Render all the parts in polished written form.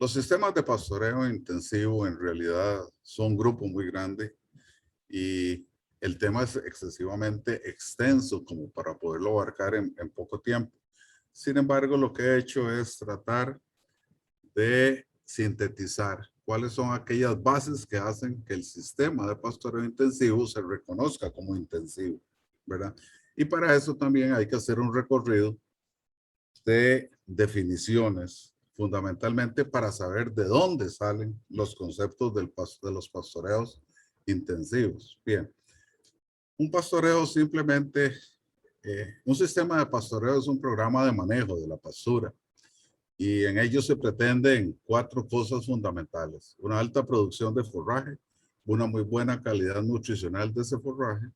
Los sistemas de pastoreo intensivo en realidad son un grupo muy grande y el tema es excesivamente extenso como para poderlo abarcar en poco tiempo. Sin embargo, lo que he hecho es tratar de sintetizar cuáles son aquellas bases que hacen que el sistema de pastoreo intensivo se reconozca como intensivo, ¿verdad? Y para eso también hay que hacer un recorrido de definiciones, fundamentalmente para saber de dónde salen los conceptos de los pastoreos intensivos. Bien, un pastoreo simplemente, un sistema de pastoreo es un programa de manejo de la pastura y en ello se pretenden cuatro cosas fundamentales: una alta producción de forraje, una muy buena calidad nutricional de ese forraje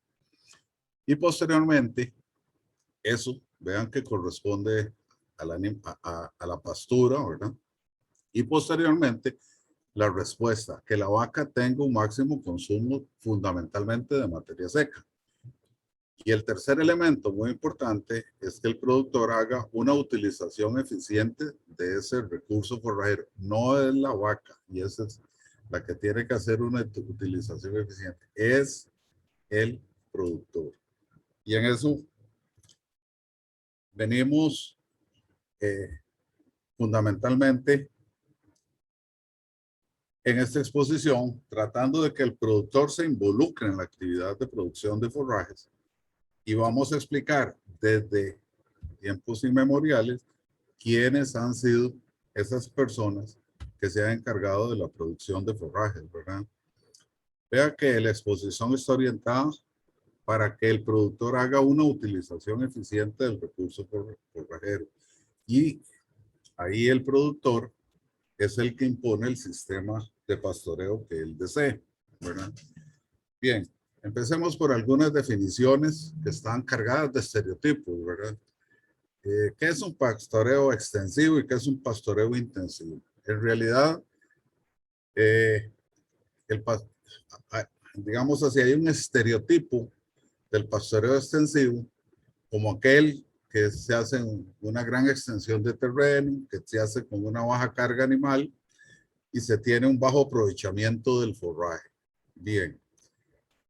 y posteriormente eso, vean que corresponde a la pastura, ¿verdad? Y posteriormente, la respuesta, que la vaca tenga un máximo consumo fundamentalmente de materia seca. Y el tercer elemento muy importante es que el productor haga una utilización eficiente de ese recurso forrajero. No es la vaca, y esa es la que tiene que hacer una utilización eficiente, es el productor. Y en eso venimos fundamentalmente en esta exposición tratando de que el productor se involucre en la actividad de producción de forrajes y vamos a explicar desde tiempos inmemoriales quiénes han sido esas personas que se han encargado de la producción de forrajes, ¿verdad? Vea que la exposición está orientada para que el productor haga una utilización eficiente del recurso forrajero y ahí el productor es el que impone el sistema de pastoreo que él desee, ¿verdad? Bien, empecemos por algunas definiciones que están cargadas de estereotipos, ¿verdad? ¿Qué es un pastoreo extensivo y qué es un pastoreo intensivo? En realidad, eh, el, digamos así, hay un estereotipo del pastoreo extensivo como aquel que se hace en una gran extensión de terreno, que se hace con una baja carga animal y se tiene un bajo aprovechamiento del forraje. Bien,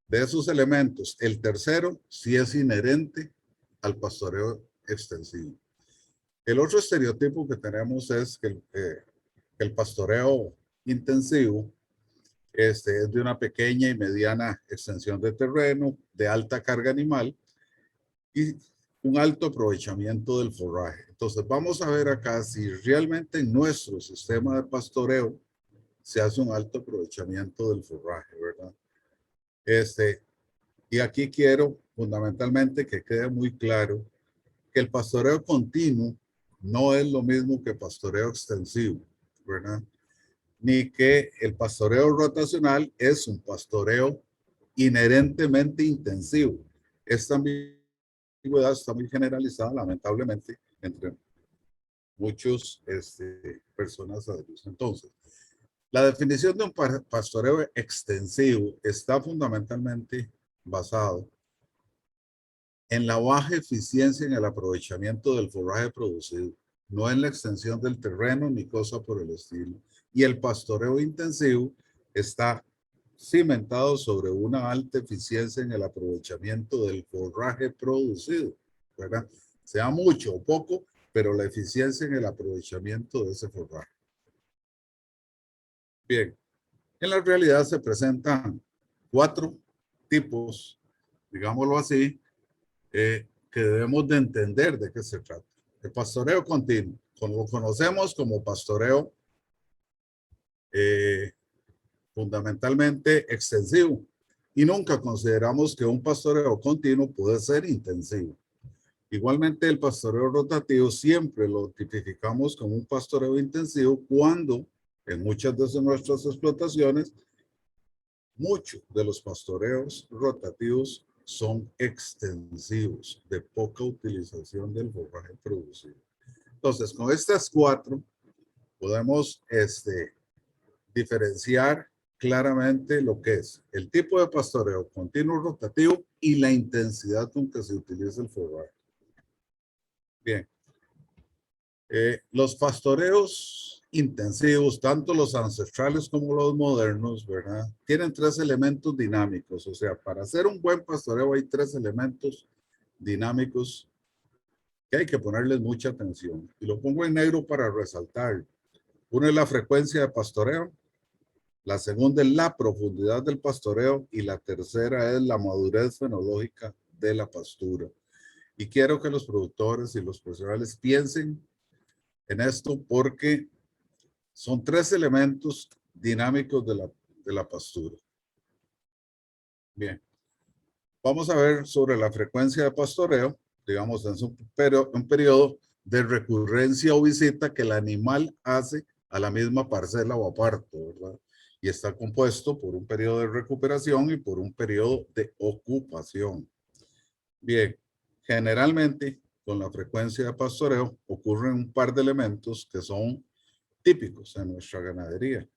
de esos elementos, el tercero sí es inherente al pastoreo extensivo. El otro estereotipo que tenemos es que el pastoreo intensivo es de una pequeña y mediana extensión de terreno, de alta carga animal y un alto aprovechamiento del forraje. Entonces vamos a ver acá si realmente en nuestro sistema de pastoreo se hace un alto aprovechamiento del forraje, ¿verdad? Y aquí quiero fundamentalmente que quede muy claro que el pastoreo continuo no es lo mismo que pastoreo extensivo, ¿verdad? Ni que el pastoreo rotacional es un pastoreo inherentemente intensivo. Esta ambigüedad está muy generalizada, lamentablemente, entre muchos personas adultas. Entonces, la definición de un pastoreo extensivo está fundamentalmente basado en la baja eficiencia en el aprovechamiento del forraje producido, no en la extensión del terreno ni cosa por el estilo. Y el pastoreo intensivo está cimentado sobre una alta eficiencia en el aprovechamiento del forraje producido, ¿verdad? Sea mucho o poco, pero la eficiencia en el aprovechamiento de ese forraje. Bien, en la realidad se presentan cuatro tipos, digámoslo así, que debemos de entender de qué se trata. El pastoreo continuo, como lo conocemos como pastoreo fundamentalmente extensivo, y nunca consideramos que un pastoreo continuo puede ser intensivo. Igualmente, el pastoreo rotativo siempre lo tipificamos como un pastoreo intensivo cuando en muchas de nuestras explotaciones, muchos de los pastoreos rotativos son extensivos, de poca utilización del forraje producido. Entonces, con estas cuatro podemos diferenciar claramente lo que es el tipo de pastoreo continuo rotativo y la intensidad con que se utiliza el forraje. Bien. Los pastoreos intensivos, tanto los ancestrales como los modernos, ¿verdad? Tienen 3 elementos dinámicos. O sea, para hacer un buen pastoreo hay 3 elementos dinámicos que hay que ponerles mucha atención. Y lo pongo en negro para resaltar. Uno es la frecuencia de pastoreo, la segunda es la profundidad del pastoreo y la tercera es la madurez fenológica de la pastura. Y quiero que los productores y los profesionales piensen en esto porque son 3 elementos dinámicos de la pastura. Bien, vamos a ver sobre la frecuencia de pastoreo. Digamos, es un periodo de recurrencia o visita que el animal hace a la misma parcela o aparte, ¿verdad? Y está compuesto por un periodo de recuperación y por un periodo de ocupación. Bien, generalmente con la frecuencia de pastoreo ocurren un par de elementos que son típicos en nuestra ganadería.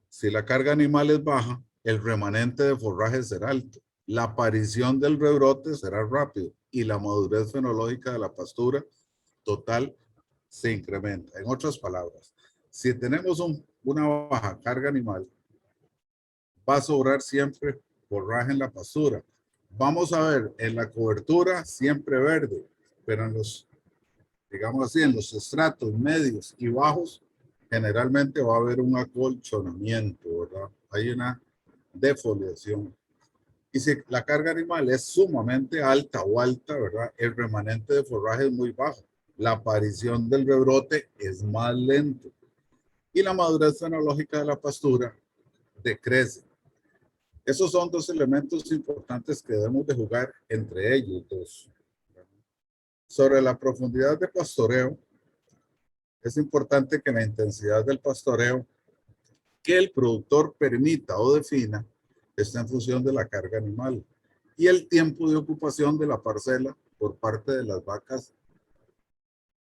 Si la carga animal es baja, el remanente de forraje será alto, la aparición del rebrote será rápido y la madurez fenológica de la pastura total se incrementa. En otras palabras, si tenemos una baja carga animal, va a sobrar siempre forraje en la pastura. Vamos a ver, en la cobertura siempre verde, pero en los, digamos así, en los estratos medios y bajos, generalmente va a haber un acolchonamiento, ¿verdad? Hay una defoliación. Y si la carga animal es sumamente alta o alta, ¿verdad? El remanente de forraje es muy bajo. La aparición del rebrote es más lento. Y la madurez fenológica de la pastura decrece. Esos son 2 elementos importantes que debemos de jugar entre ellos 2. Sobre la profundidad de pastoreo, es importante que la intensidad del pastoreo que el productor permita o defina esté en función de la carga animal y el tiempo de ocupación de la parcela por parte de las vacas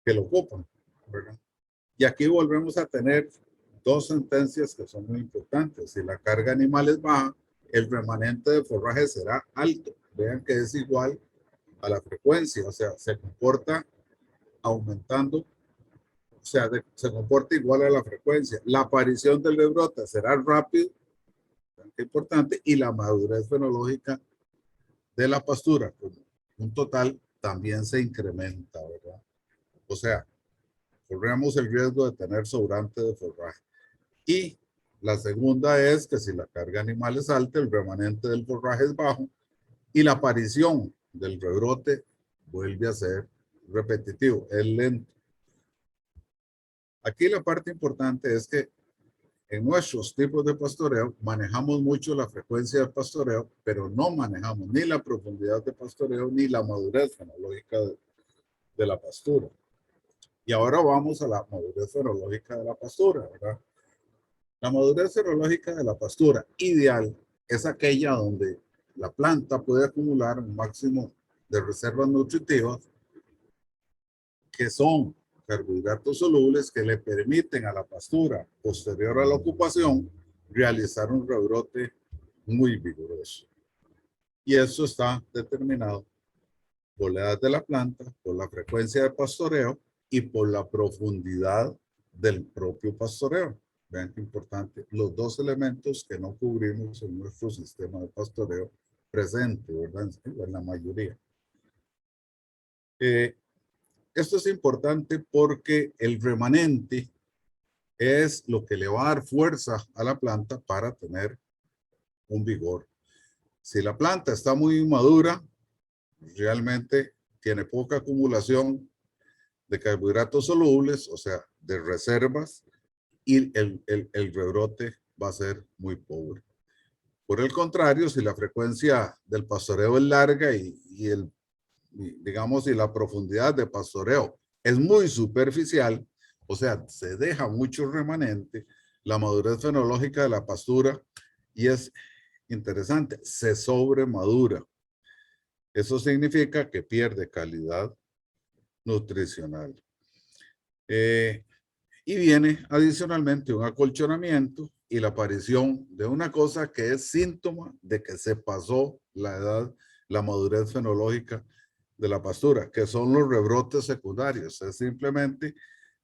que lo ocupan, ¿verdad? Y aquí volvemos a tener 2 sentencias que son muy importantes. Si la carga animal es baja, el remanente de forraje será alto. Vean que es igual a la frecuencia, o sea, se comporta aumentando, o sea, se comporta igual a la frecuencia. La aparición del rebrote será rápido, qué importante, y la madurez fenológica de la pastura, como un total, también se incrementa, ¿verdad? O sea, corremos el riesgo de tener sobrante de forraje. Y la segunda es que si la carga animal es alta, el remanente del forraje es bajo y la aparición del rebrote vuelve a ser repetitivo, es lento. Aquí la parte importante es que en nuestros tipos de pastoreo manejamos mucho la frecuencia de pastoreo, pero no manejamos ni la profundidad de pastoreo ni la madurez fenológica de la pastura. Y ahora vamos a la madurez fenológica de la pastura, ¿verdad? La madurez fenológica de la pastura ideal es aquella donde la planta puede acumular un máximo de reservas nutritivas que son carbohidratos solubles que le permiten a la pastura posterior a la ocupación realizar un rebrote muy vigoroso. Y eso está determinado por la edad de la planta, por la frecuencia de pastoreo y por la profundidad del propio pastoreo. Vean qué importante, los 2 elementos que no cubrimos en nuestro sistema de pastoreo presente, ¿verdad? En la mayoría. Esto es importante porque el remanente es lo que le va a dar fuerza a la planta para tener un vigor. Si la planta está muy madura, realmente tiene poca acumulación de carbohidratos solubles, o sea, de reservas, y el rebrote va a ser muy pobre. Por el contrario, si la frecuencia del pastoreo es larga y digamos, y la profundidad de pastoreo es muy superficial, o sea, se deja mucho remanente, la madurez fenológica de la pastura, y es interesante, se sobremadura. Eso significa que pierde calidad nutricional. Y viene adicionalmente un acolchonamiento y la aparición de una cosa que es síntoma de que se pasó la edad, la madurez fenológica de la pastura, que son los rebrotes secundarios. Es simplemente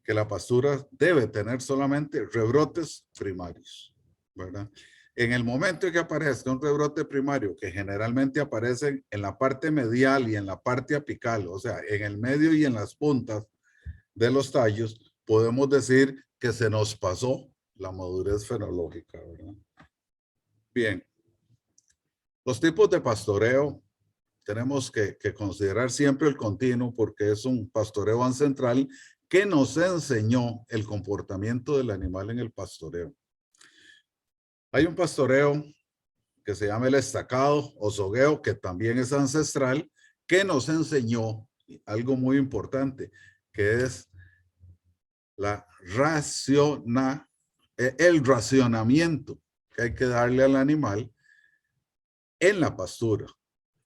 que la pastura debe tener solamente rebrotes primarios, ¿verdad? En el momento en que aparezca un rebrote primario, que generalmente aparece en la parte medial y en la parte apical, o sea, en el medio y en las puntas de los tallos, podemos decir que se nos pasó la madurez fenológica, ¿verdad? Bien, los tipos de pastoreo tenemos que considerar siempre el continuo porque es un pastoreo ancestral que nos enseñó el comportamiento del animal en el pastoreo. Hay un pastoreo que se llama el estacado o sogueo, que también es ancestral, que nos enseñó algo muy importante, que es el racionamiento que hay que darle al animal en la pastura.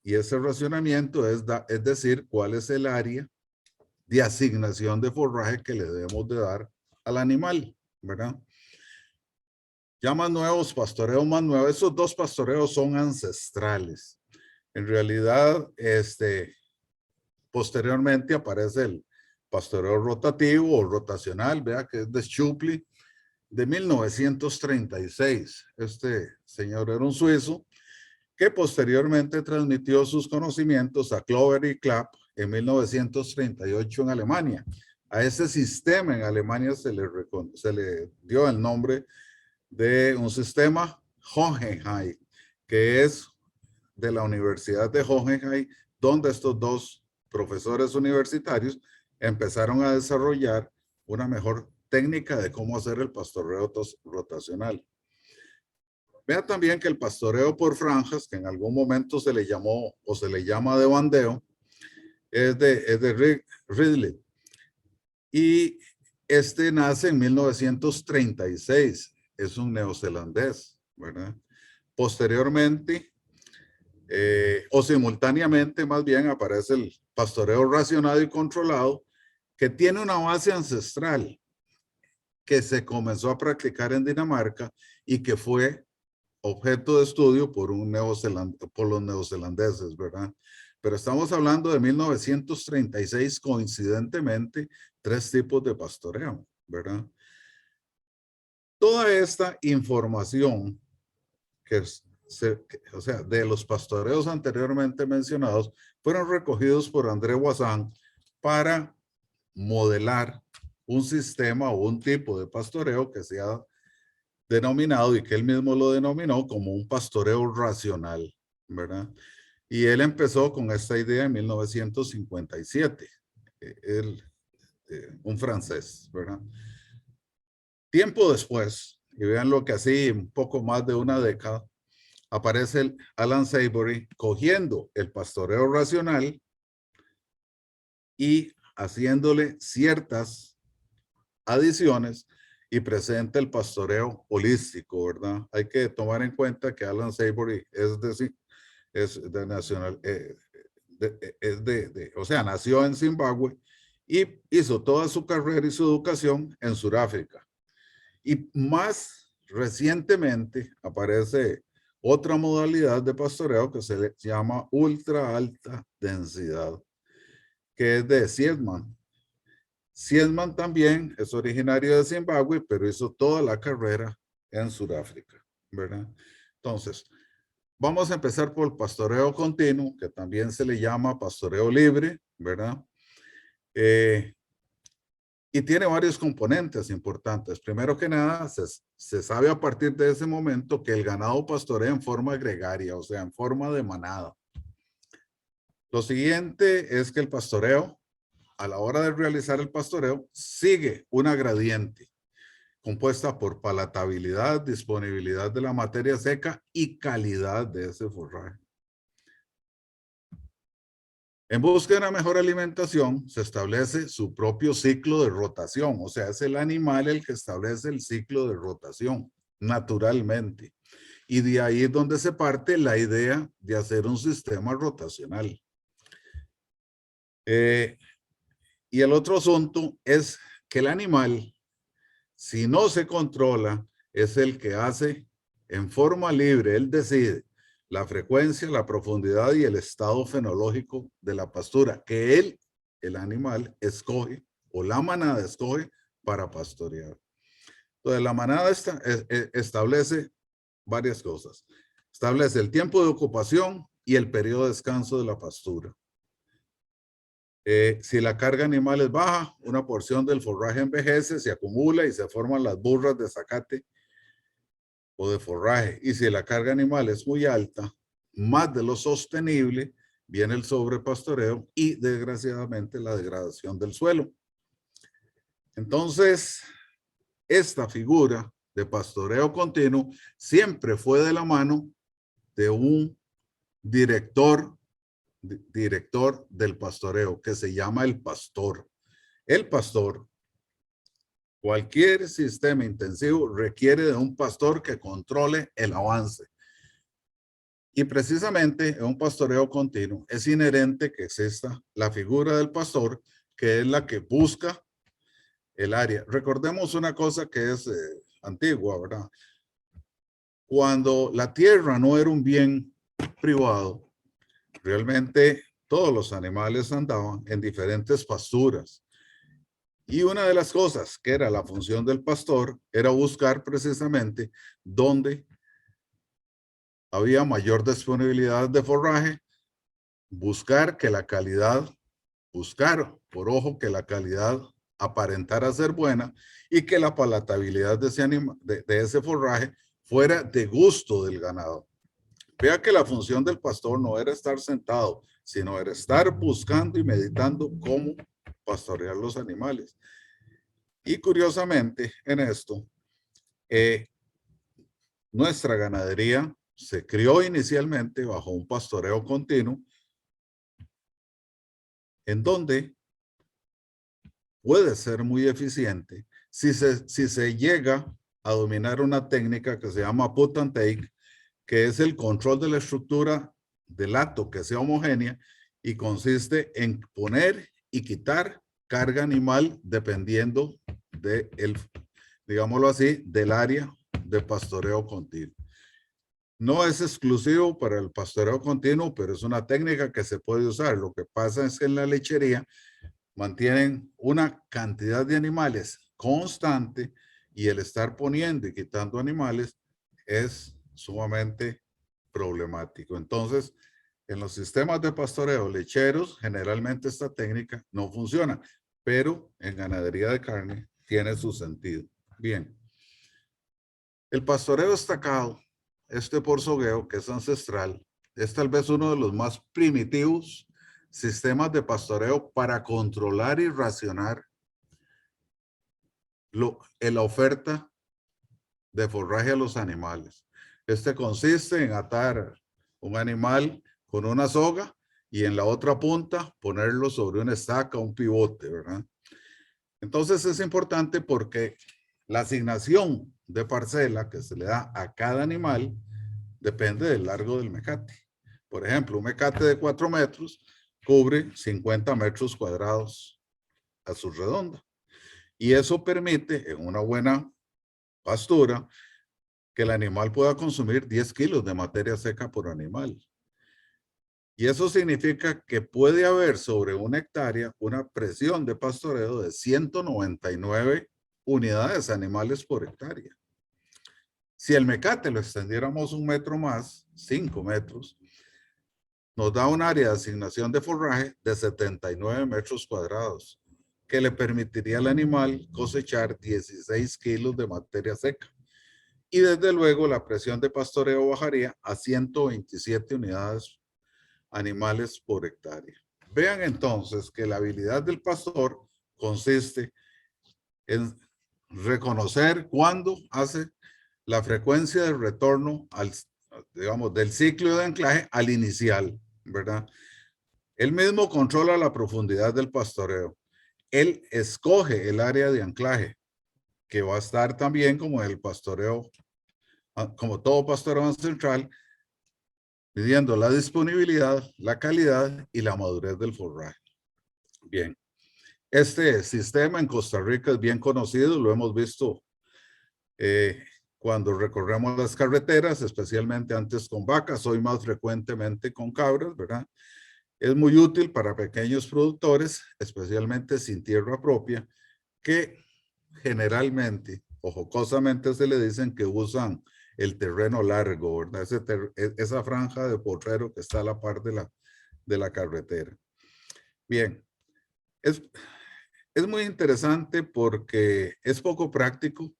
Y ese racionamiento es decir, cuál es el área de asignación de forraje que le debemos de dar al animal, ¿verdad? Ya más nuevos, pastoreos más nuevos, esos dos pastoreos son ancestrales. En realidad, posteriormente aparece el pastoreo rotativo o rotacional, vea que es de Schuppli, de 1936. Este señor era un suizo que posteriormente transmitió sus conocimientos a Clover y Clapp en 1938 en Alemania. A ese sistema en Alemania se le dio el nombre de un sistema Hohenheim, que es de la Universidad de Hohenheim, donde estos dos profesores universitarios empezaron a desarrollar una mejor técnica de cómo hacer el pastoreo rotacional. Vea también que el pastoreo por franjas, que en algún momento se le llamó o se le llama de bandeo, es de Ridley. Y nace en 1936. Es un neozelandés, ¿verdad? Posteriormente, o simultáneamente más bien, aparece el pastoreo racionado y controlado, que tiene una base ancestral que se comenzó a practicar en Dinamarca y que fue objeto de estudio por los neozelandeses, ¿verdad? Pero estamos hablando de 1936, coincidentemente, 3 tipos de pastoreo, ¿verdad? Toda esta información o sea, de los pastoreos anteriormente mencionados, fueron recogidos por André Voisin para modelar un sistema o un tipo de pastoreo que se ha denominado y que él mismo lo denominó como un pastoreo racional, ¿verdad? Y él empezó con esta idea en 1957, un francés, ¿verdad? Tiempo después, y vean lo que así, un poco más de una década, aparece el Alan Savory cogiendo el pastoreo racional y haciéndole ciertas adiciones y presenta el pastoreo holístico, ¿verdad? Hay que tomar en cuenta que Alan Savory es de nacional, o sea, nació en Zimbabue y hizo toda su carrera y su educación en Sudáfrica. Y más recientemente aparece otra modalidad de pastoreo que se le llama ultra alta densidad, que es de Siedman. Siedman también es originario de Zimbabue, pero hizo toda la carrera en Sudáfrica, ¿verdad? Entonces, vamos a empezar por el pastoreo continuo, que también se le llama pastoreo libre, ¿verdad? Y tiene varios componentes importantes. Primero que nada, se sabe a partir de ese momento que el ganado pastorea en forma gregaria, o sea, en forma de manada. Lo siguiente es que el pastoreo, a la hora de realizar el pastoreo, sigue una gradiente compuesta por palatabilidad, disponibilidad de la materia seca y calidad de ese forraje. En busca de una mejor alimentación, se establece su propio ciclo de rotación. O sea, es el animal el que establece el ciclo de rotación, naturalmente. Y de ahí es donde se parte la idea de hacer un sistema rotacional. Y el otro asunto es que el animal, si no se controla, es el que hace en forma libre, él decide la frecuencia, la profundidad y el estado fenológico de la pastura, que él, el animal, escoge o la manada escoge para pastorear. Entonces, la manada establece varias cosas. Establece el tiempo de ocupación y el periodo de descanso de la pastura. Si la carga animal es baja, una porción del forraje envejece, se acumula y se forman las burras de zacate o de forraje. Y si la carga animal es muy alta, más de lo sostenible, viene el sobrepastoreo y desgraciadamente la degradación del suelo. Entonces, esta figura de pastoreo continuo siempre fue de la mano de un director del pastoreo que se llama el pastor. El pastor, cualquier sistema intensivo requiere de un pastor que controle el avance. Y precisamente en un pastoreo continuo es inherente que exista la figura del pastor, que es la que busca el área. Recordemos una cosa que es antigua, ¿verdad? Cuando la tierra no era un bien privado, realmente todos los animales andaban en diferentes pasturas. Y una de las cosas que era la función del pastor era buscar precisamente dónde había mayor disponibilidad de forraje, buscar que la calidad, buscar por ojo que la calidad aparentara ser buena y que la palatabilidad de ese forraje fuera de gusto del ganado. Vea que la función del pastor no era estar sentado, sino era estar buscando y meditando cómo pastorear los animales. Y curiosamente en esto, nuestra ganadería se crió inicialmente bajo un pastoreo continuo, en donde puede ser muy eficiente si se llega a dominar una técnica que se llama put and take, que es el control de la estructura del hato que sea homogénea y consiste en poner y quitar carga animal dependiendo digámoslo así, del área de pastoreo continuo. No es exclusivo para el pastoreo continuo, pero es una técnica que se puede usar. Lo que pasa es que en la lechería mantienen una cantidad de animales constante y el estar poniendo y quitando animales es sumamente problemático. Entonces, en los sistemas de pastoreo lecheros, generalmente esta técnica no funciona, pero en ganadería de carne tiene su sentido. Bien. El pastoreo estacado, por sogueo, que es ancestral, es tal vez uno de los más primitivos sistemas de pastoreo para controlar y racionar la oferta de forraje a los animales. Este consiste en atar un animal con una soga y en la otra punta ponerlo sobre una estaca, un pivote, ¿verdad? Entonces es importante porque la asignación de parcela que se le da a cada animal depende del largo del mecate. Por ejemplo, un mecate de 4 metros cubre 50 metros cuadrados a su redonda. Y eso permite en una buena pastura que el animal pueda consumir 10 kilos de materia seca por animal. Y eso significa que puede haber sobre una hectárea una presión de pastoreo de 199 unidades animales por hectárea. Si el mecate lo extendiéramos 1 metro más, 5 metros, nos da un área de asignación de forraje de 79 metros cuadrados, que le permitiría al animal cosechar 16 kilos de materia seca. Y desde luego la presión de pastoreo bajaría a 127 unidades animales por hectárea. Vean entonces que la habilidad del pastor consiste en reconocer cuándo hace la frecuencia de retorno digamos, del ciclo de anclaje al inicial, ¿verdad? Él mismo controla la profundidad del pastoreo. Él escoge el área de anclaje, que va a estar también como el pastoreo, como todo pastoreo ancestral, midiendo la disponibilidad, la calidad y la madurez del forraje. Bien, este sistema en Costa Rica es bien conocido, lo hemos visto cuando recorremos las carreteras, especialmente antes con vacas, hoy más frecuentemente con cabras, ¿verdad? Es muy útil para pequeños productores, especialmente sin tierra propia, que generalmente o jocosamente se le dicen que usan el terreno largo, ¿verdad? Esa franja de potrero que está a la par de la carretera. Bien, es muy interesante porque es poco práctico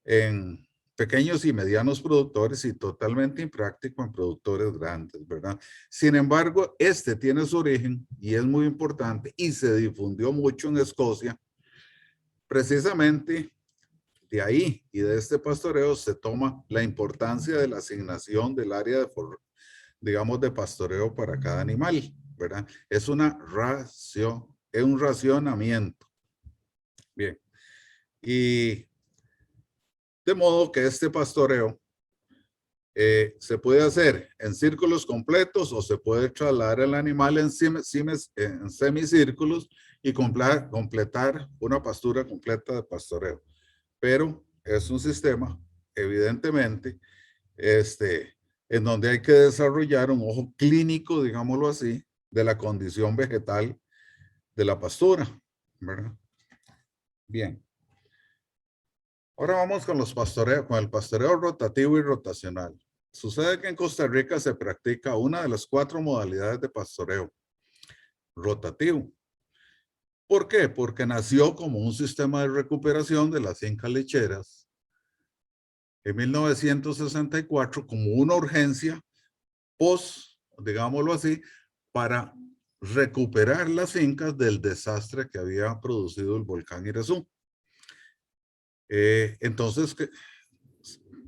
en pequeños y medianos productores y totalmente impráctico en productores grandes, ¿verdad? Sin embargo, este tiene su origen y es muy importante y se difundió mucho en Escocia. Precisamente de ahí y de este pastoreo se toma la importancia de la asignación del área de, digamos, de pastoreo para cada animal, ¿verdad? Es una ración, es un racionamiento. Bien. Y de modo que este pastoreo se puede hacer en círculos completos o se puede trasladar el animal en semicírculos y completar una pastura completa de pastoreo. Pero es un sistema, evidentemente, en donde hay que desarrollar un ojo clínico, digámoslo así, de la condición vegetal de la pastura, ¿verdad? Bien. Ahora vamos con con el pastoreo rotativo y rotacional. Sucede que en Costa Rica se practica una de las 4 modalidades de pastoreo rotativo. ¿Por qué? Porque nació como un sistema de recuperación de las fincas lecheras en 1964 como una urgencia digámoslo así, para recuperar las fincas del desastre que había producido el volcán Irazú. Entonces,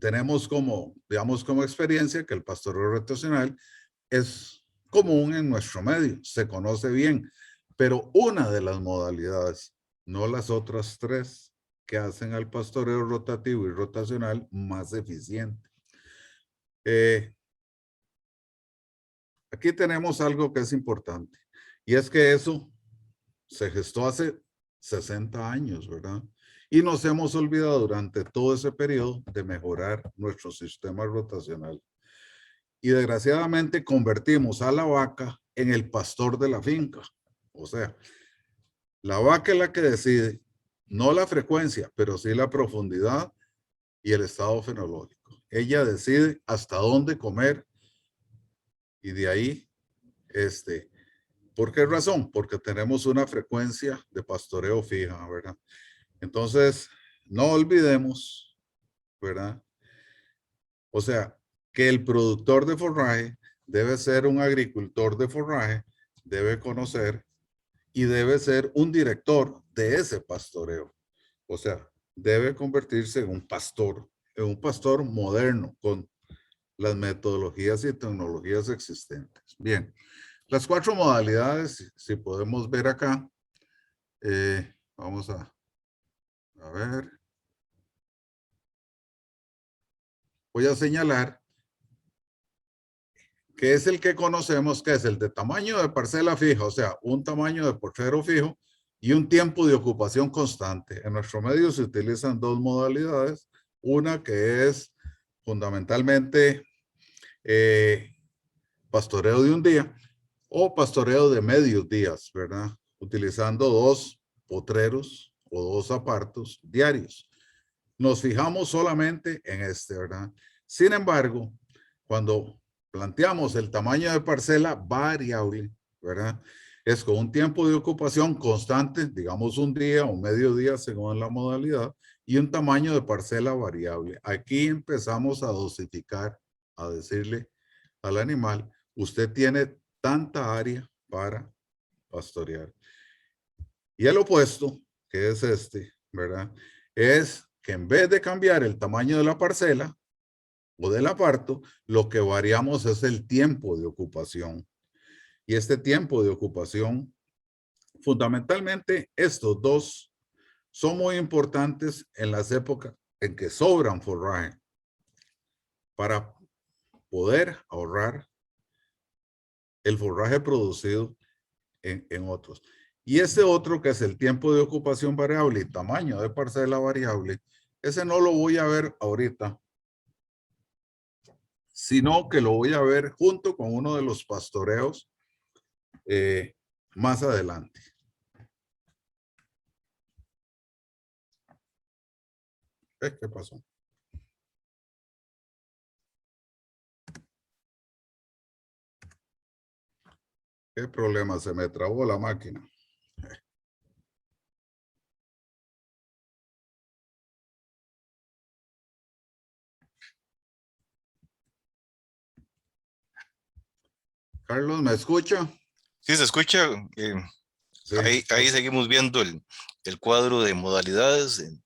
tenemos como, digamos, como experiencia que el pastoreo rotacional es común en nuestro medio, se conoce bien, pero una de las modalidades, no las otras 3, que hacen al pastoreo rotativo y rotacional más eficiente. Aquí tenemos algo que es importante, y es que eso se gestó hace 60 años, ¿verdad? Y nos hemos olvidado durante todo ese periodo de mejorar nuestro sistema rotacional. Y desgraciadamente convertimos a la vaca en el pastor de la finca. O sea, la vaca es la que decide, no la frecuencia, pero sí la profundidad y el estado fenológico. Ella decide hasta dónde comer y de ahí, ¿por qué razón? Porque tenemos una frecuencia de pastoreo fija, ¿verdad? Entonces, no olvidemos, ¿verdad? O sea, que el productor de forraje debe ser un agricultor de forraje, debe conocer y debe ser un director de ese pastoreo. O sea, debe convertirse en un pastor moderno con las metodologías y tecnologías existentes. Bien, las 4 modalidades, si podemos ver acá, vamos a ver. Voy a señalar que es el que conocemos, que es el de tamaño de parcela fija, o sea, un tamaño de potrero fijo y un tiempo de ocupación constante. En nuestro medio se utilizan 2 modalidades, una que es fundamentalmente pastoreo de un día o pastoreo de medios días, ¿verdad? Utilizando 2 potreros o 2 apartos diarios. Nos fijamos solamente en ¿verdad? Sin embargo, cuando planteamos el tamaño de parcela variable, ¿verdad? Es con un tiempo de ocupación constante, digamos un día o medio día según la modalidad, y un tamaño de parcela variable. Aquí empezamos a dosificar, a decirle al animal, usted tiene tanta área para pastorear. Y el opuesto, que es ¿verdad? Es que en vez de cambiar el tamaño de la parcela o del aparto, lo que variamos es el tiempo de ocupación. Y este tiempo de ocupación, fundamentalmente estos 2 son muy importantes en las épocas en que sobran forraje para poder ahorrar el forraje producido en otros. Y ese otro, que es el tiempo de ocupación variable y tamaño de parcela variable, ese no lo voy a ver ahorita, sino que lo voy a ver junto con uno de los pastoreos más adelante. ¿Qué pasó? ¿Qué problema? Se me trabó la máquina. Carlos, ¿me escucha? Sí, se escucha. Sí. Ahí seguimos viendo el cuadro de modalidades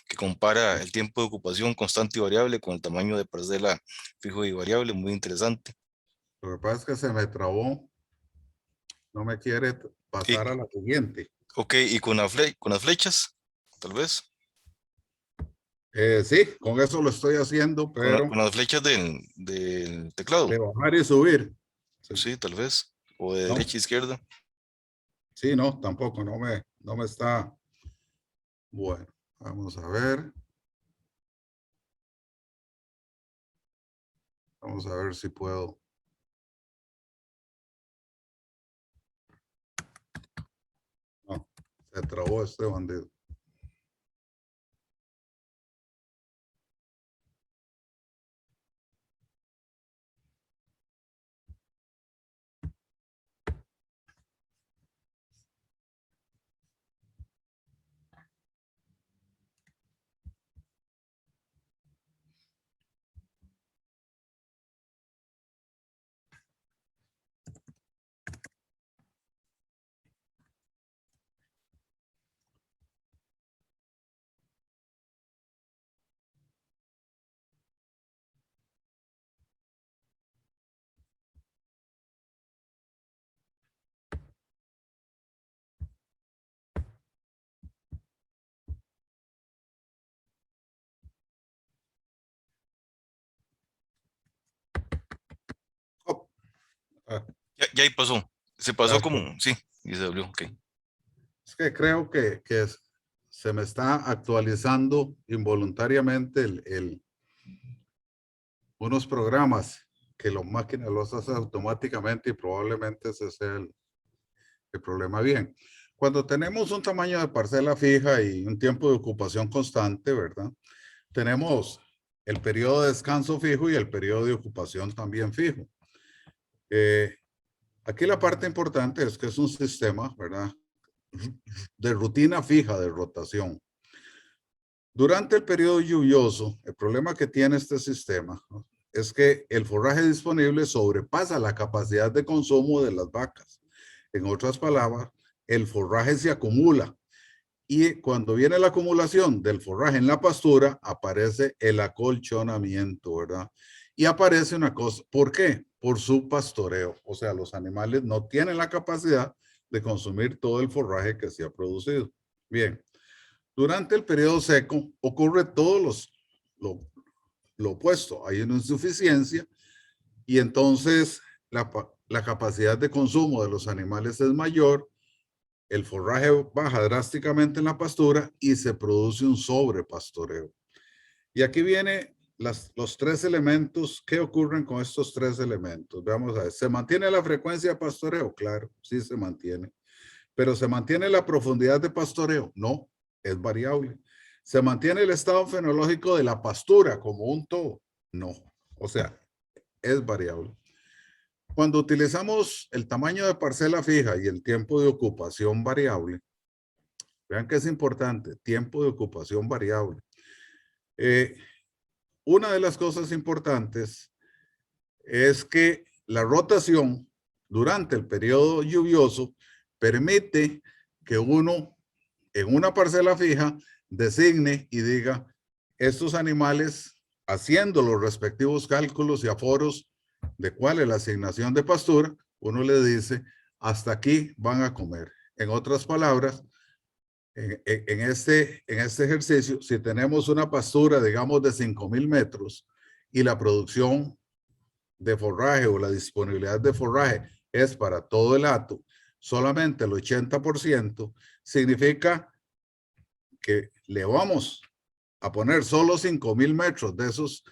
que compara el tiempo de ocupación constante y variable con el tamaño de parcela fijo y variable. Muy interesante. Lo que pasa es que se me trabó. No me quiere Y, pasar a la siguiente. ok, y con las flechas, tal vez. Sí, con eso lo estoy haciendo, pero Con las flechas del teclado. de bajar y subir. Sí, Sí, tal vez. O de no, derecha a izquierda. sí, no, tampoco, no me está. Bueno, vamos a ver. Vamos a ver si puedo. No, se trabó este bandido. Oh, ah, Ya ahí pasó. Se pasó como, gracias. sí, y se abrió. Ok. Es que creo que se me está actualizando involuntariamente unos programas que la máquina los hace automáticamente y probablemente ese sea el problema. Bien, cuando tenemos un tamaño de parcela fija y un tiempo de ocupación constante, ¿verdad? Tenemos el periodo de descanso fijo y el periodo de ocupación también fijo. Aquí la parte importante es que es un sistema, ¿verdad? De rutina fija de rotación. Durante el periodo lluvioso, el problema que tiene este sistema, ¿no?, es que el forraje disponible sobrepasa la capacidad de consumo de las vacas. En otras palabras, el forraje se acumula y cuando viene la acumulación del forraje en la pastura, aparece el acolchonamiento, ¿verdad? Y aparece una cosa, ¿por qué? Por su pastoreo. O sea, los animales no tienen la capacidad de consumir todo el forraje que se ha producido. Bien. Durante el periodo seco ocurre lo opuesto. Hay una insuficiencia y entonces la capacidad de consumo de los animales es mayor, el forraje baja drásticamente en la pastura y se produce un sobrepastoreo. Y aquí vienen los tres elementos. ¿Qué ocurren con estos tres elementos? Veamos a ver. ¿Se mantiene la frecuencia de pastoreo? Claro, sí se mantiene. ¿Pero se mantiene la profundidad de pastoreo? No, es variable. ¿Se mantiene el estado fenológico de la pastura como un todo? No, o sea, es variable. Cuando utilizamos el tamaño de parcela fija y el tiempo de ocupación variable, vean que es importante, tiempo de ocupación variable. Una de las cosas importantes es que la rotación durante el periodo lluvioso permite que uno en una parcela fija designe y diga estos animales, haciendo los respectivos cálculos y aforos de cuál es la asignación de pastura, uno le dice hasta aquí van a comer. En otras palabras, en este ejercicio, si tenemos una pastura, digamos, de 5,000 metros y la producción de forraje o la disponibilidad de forraje es para todo el hato, solamente el 80%, significa que le vamos a poner solo 5,000 metros de esos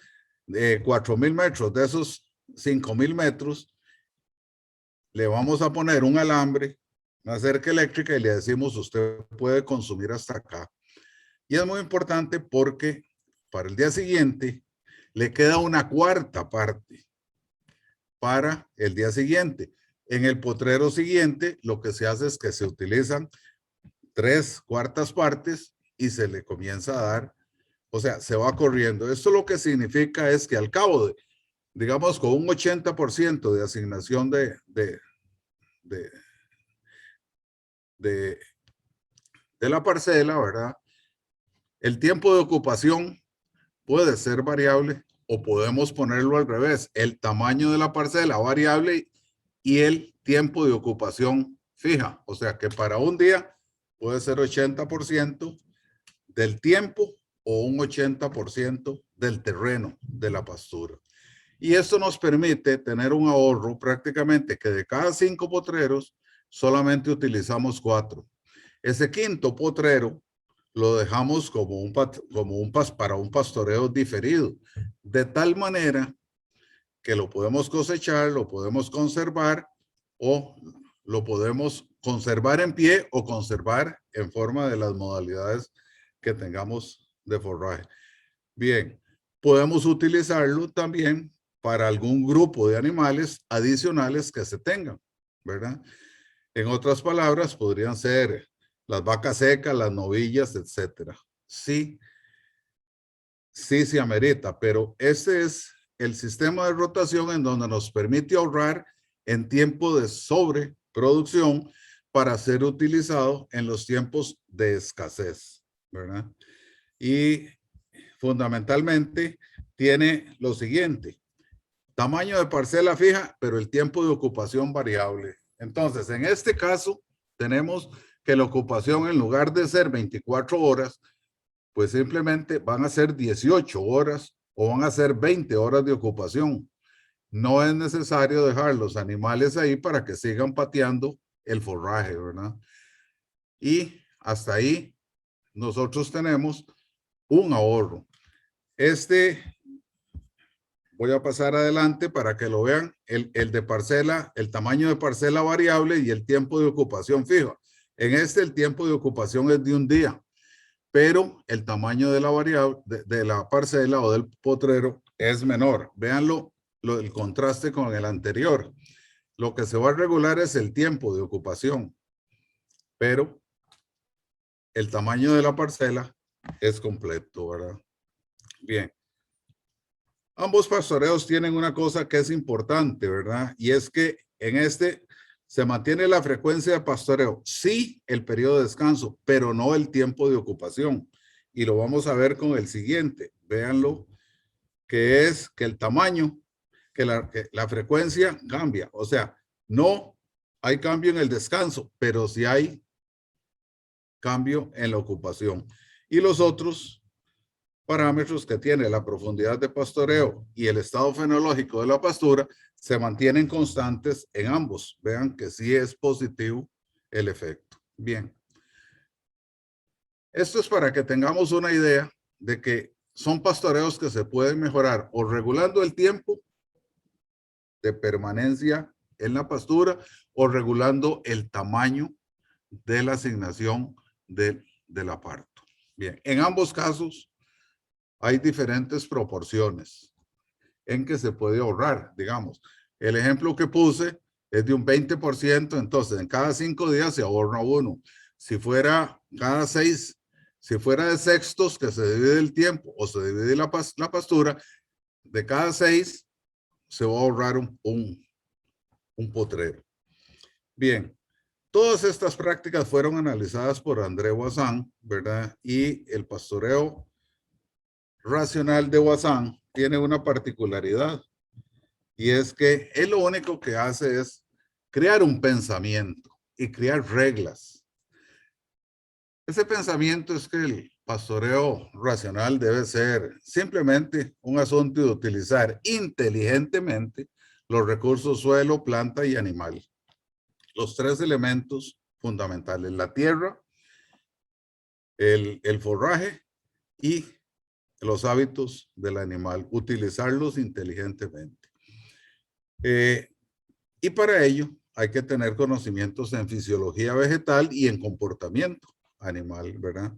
4,000 metros de esos 5,000 metros, le vamos a poner un alambre, una cerca eléctrica y le decimos usted puede consumir hasta acá. Y es muy importante porque para el día siguiente, le queda una cuarta parte para el día siguiente. En el potrero siguiente, lo que se hace es que se utilizan 3/4 partes y se le comienza a dar, o sea, se va corriendo. Esto lo que significa es que al cabo de, digamos, con un 80% de asignación de la parcela, ¿verdad? El tiempo de ocupación puede ser variable o podemos ponerlo al revés. El tamaño de la parcela variable y el tiempo de ocupación fija. O sea que para un día puede ser 80% del tiempo o un 80% del terreno de la pastura. Y esto nos permite tener un ahorro prácticamente que de cada 5 potreros solamente utilizamos 4. Ese quinto potrero lo dejamos para un pastoreo diferido, de tal manera que lo podemos cosechar, lo podemos conservar o lo podemos conservar en pie o conservar en forma de las modalidades que tengamos de forraje. Bien, podemos utilizarlo también para algún grupo de animales adicionales que se tengan, ¿verdad? En otras palabras, podrían ser las vacas secas, las novillas, etcétera. Sí, sí se amerita, pero ese es el sistema de rotación en donde nos permite ahorrar en tiempo de sobreproducción para ser utilizado en los tiempos de escasez, ¿verdad? Y fundamentalmente tiene lo siguiente: tamaño de parcela fija, pero el tiempo de ocupación variable. Entonces, en este caso, tenemos que la ocupación, en lugar de ser 24 horas, pues simplemente van a ser 18 horas o van a ser 20 horas de ocupación. No es necesario dejar los animales ahí para que sigan pateando el forraje, ¿verdad? Y hasta ahí nosotros tenemos un ahorro. Voy a pasar adelante para que lo vean, el de parcela, el tamaño de parcela variable y el tiempo de ocupación fijo. En el tiempo de ocupación es de un día, pero el tamaño de la variable, de la parcela o del potrero es menor. Véanlo, el contraste con el anterior. Lo que se va a regular es el tiempo de ocupación, pero el tamaño de la parcela es completo, ¿verdad? Bien. Ambos pastoreos tienen una cosa que es importante, ¿verdad? Y es que en se mantiene la frecuencia de pastoreo, sí el periodo de descanso, pero no el tiempo de ocupación. Y lo vamos a ver con el siguiente. Véanlo, que es que el tamaño, que la frecuencia cambia. O sea, no hay cambio en el descanso, pero sí hay cambio en la ocupación. Y los otros parámetros que tiene la profundidad de pastoreo y el estado fenológico de la pastura se mantienen constantes en ambos. Vean que sí es positivo el efecto. Bien. Esto es para que tengamos una idea de que son pastoreos que se pueden mejorar o regulando el tiempo de permanencia en la pastura o regulando el tamaño de la asignación del aparto. Bien, en ambos casos hay diferentes proporciones en que se puede ahorrar, digamos. El ejemplo que puse es de un 20%, entonces en cada 5 días se ahorra 1. Si fuera cada 6, si fuera de sextos que se divide el tiempo o se divide la pastura, de cada 6 se va a ahorrar un potrero. Bien, todas estas prácticas fueron analizadas por André Voisin, ¿verdad? Y el pastoreo racional de Voisin tiene una particularidad, y es que él lo único que hace es crear un pensamiento y crear reglas. Ese pensamiento es que el pastoreo racional debe ser simplemente un asunto de utilizar inteligentemente los recursos suelo, planta y animal. Los 3 elementos fundamentales: la tierra, el forraje y los hábitos del animal, utilizarlos inteligentemente. Y para ello hay que tener conocimientos en fisiología vegetal y en comportamiento animal, ¿verdad?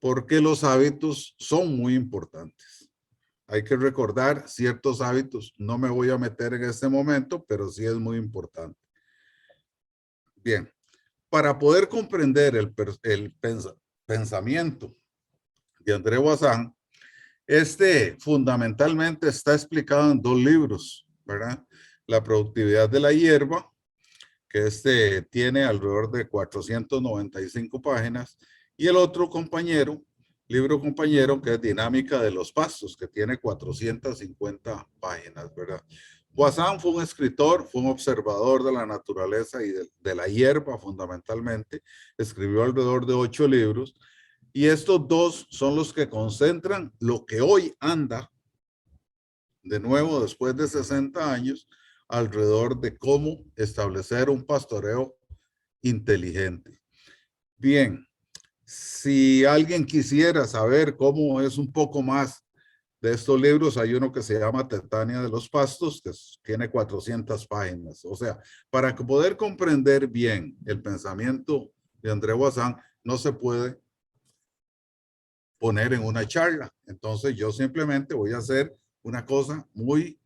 porque los hábitos son muy importantes. Hay que recordar ciertos hábitos. No me voy a meter en este momento, pero sí es muy importante. Bien, para poder comprender el pensamiento de André Bazin, fundamentalmente está explicado en dos libros, ¿verdad? La productividad de la hierba, que tiene alrededor de 495 páginas, y el otro libro compañero, que es Dinámica de los pastos, que tiene 450 páginas, ¿verdad? Bazin fue un escritor, fue un observador de la naturaleza y de la hierba fundamentalmente. Escribió alrededor de 8 libros, y estos dos son los que concentran lo que hoy anda, de nuevo después de 60 años, alrededor de cómo establecer un pastoreo inteligente. Bien, si alguien quisiera saber cómo es un poco más de estos libros, hay uno que se llama Tetania de los Pastos, que tiene 400 páginas. O sea, para poder comprender bien el pensamiento de André Bazin, no se puede poner en una charla. Entonces yo simplemente voy a hacer una cosa muy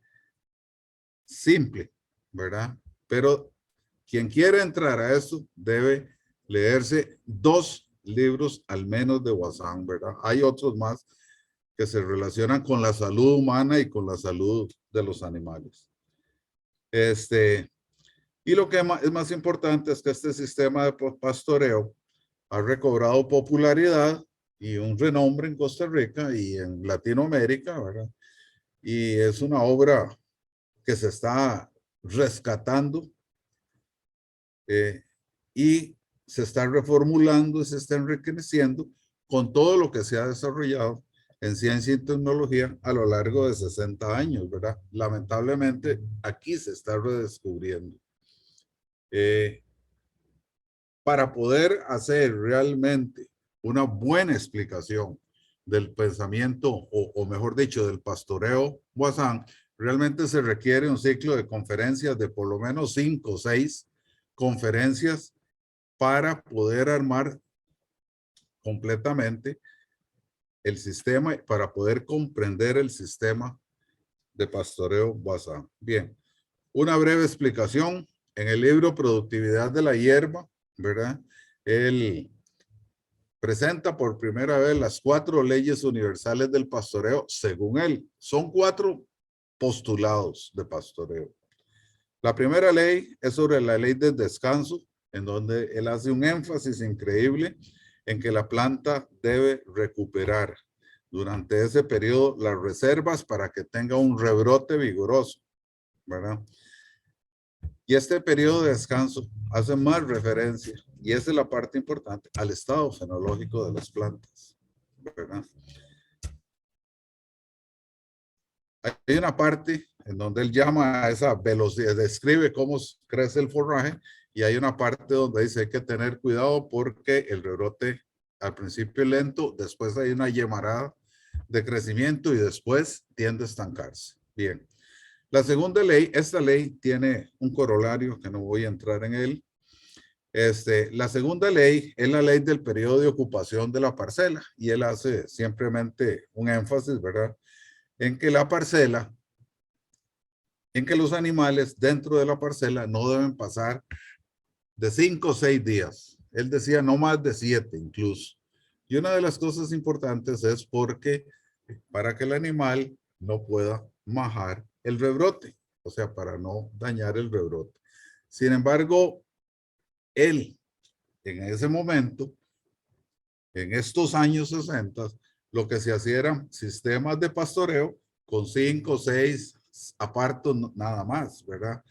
simple, ¿verdad? Pero quien quiere entrar a esto debe leerse 2 libros al menos de Bazin, ¿verdad? Hay otros más que se relacionan con la salud humana y con la salud de los animales. Y lo que es más importante es que este sistema de pastoreo ha recobrado popularidad y un renombre en Costa Rica y en Latinoamérica, ¿verdad? Y es una obra que se está rescatando y se está reformulando y se está enriqueciendo con todo lo que se ha desarrollado en ciencia y tecnología a lo largo de 60 años, ¿verdad? Lamentablemente, aquí se está redescubriendo. Para poder hacer realmente una buena explicación del pensamiento, o mejor dicho, del pastoreo Bazin, realmente se requiere un ciclo de conferencias de por lo menos 5 o 6 conferencias para poder armar completamente el sistema, para poder comprender el sistema de pastoreo Bazin. Bien, una breve explicación. En el libro Productividad de la hierba, ¿verdad? Él presenta por primera vez las 4 leyes universales del pastoreo, según él. Son 4 postulados de pastoreo. La primera ley es sobre la ley del descanso, en donde él hace un énfasis increíble en que la planta debe recuperar durante ese periodo las reservas para que tenga un rebrote vigoroso, ¿verdad? Y este periodo de descanso hace más referencia, y esa es la parte importante, al estado fenológico de las plantas, ¿verdad? Hay una parte en donde él llama a esa velocidad, describe cómo crece el forraje, y hay una parte donde dice hay que tener cuidado porque el rebrote al principio es lento, después hay una llamarada de crecimiento y después tiende a estancarse. Bien. La segunda ley, esta ley tiene un corolario que no voy a entrar en él. La segunda ley es la ley del periodo de ocupación de la parcela, y él hace simplemente un énfasis, ¿verdad? En que la parcela, en que los animales dentro de la parcela no deben pasar de 5 o 6 días. Él decía no más de 7 incluso. Y una de las cosas importantes es porque para que el animal no pueda majar el rebrote, o sea, para no dañar el rebrote. Sin embargo, él en ese momento, en estos años 60, lo que se hacía eran sistemas de pastoreo con 5 o 6 apartos nada más, ¿verdad?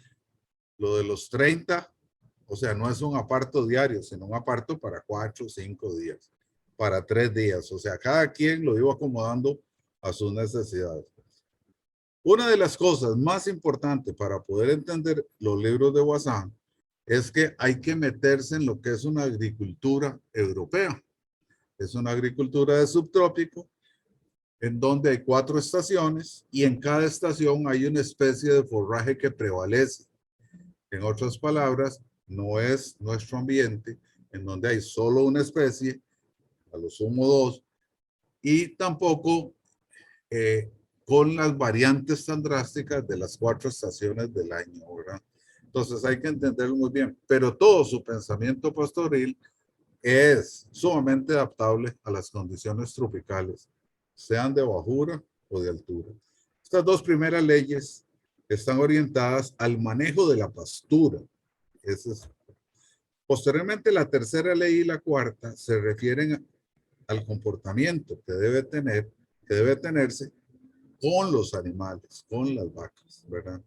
Lo de los 30, o sea, no es un aparto diario, sino un aparto para 4 o 5 días, para 3 días. O sea, cada quien lo iba acomodando a sus necesidades. Una de las cosas más importantes para poder entender los libros de Bazin es que hay que meterse en lo que es una agricultura europea. Es una agricultura de subtrópico, en donde hay 4 estaciones y en cada estación hay una especie de forraje que prevalece. En otras palabras, no es nuestro ambiente en donde hay solo una especie, a lo sumo 2, y tampoco con las variantes tan drásticas de las 4 estaciones del año, ¿verdad? Entonces hay que entenderlo muy bien, pero todo su pensamiento pastoril es sumamente adaptable a las condiciones tropicales, sean de bajura o de altura. Estas 2 primeras leyes están orientadas al manejo de la pastura. Posteriormente, la tercera ley y la cuarta se refieren al comportamiento que debe tenerse con los animales, con las vacas, ¿verdad?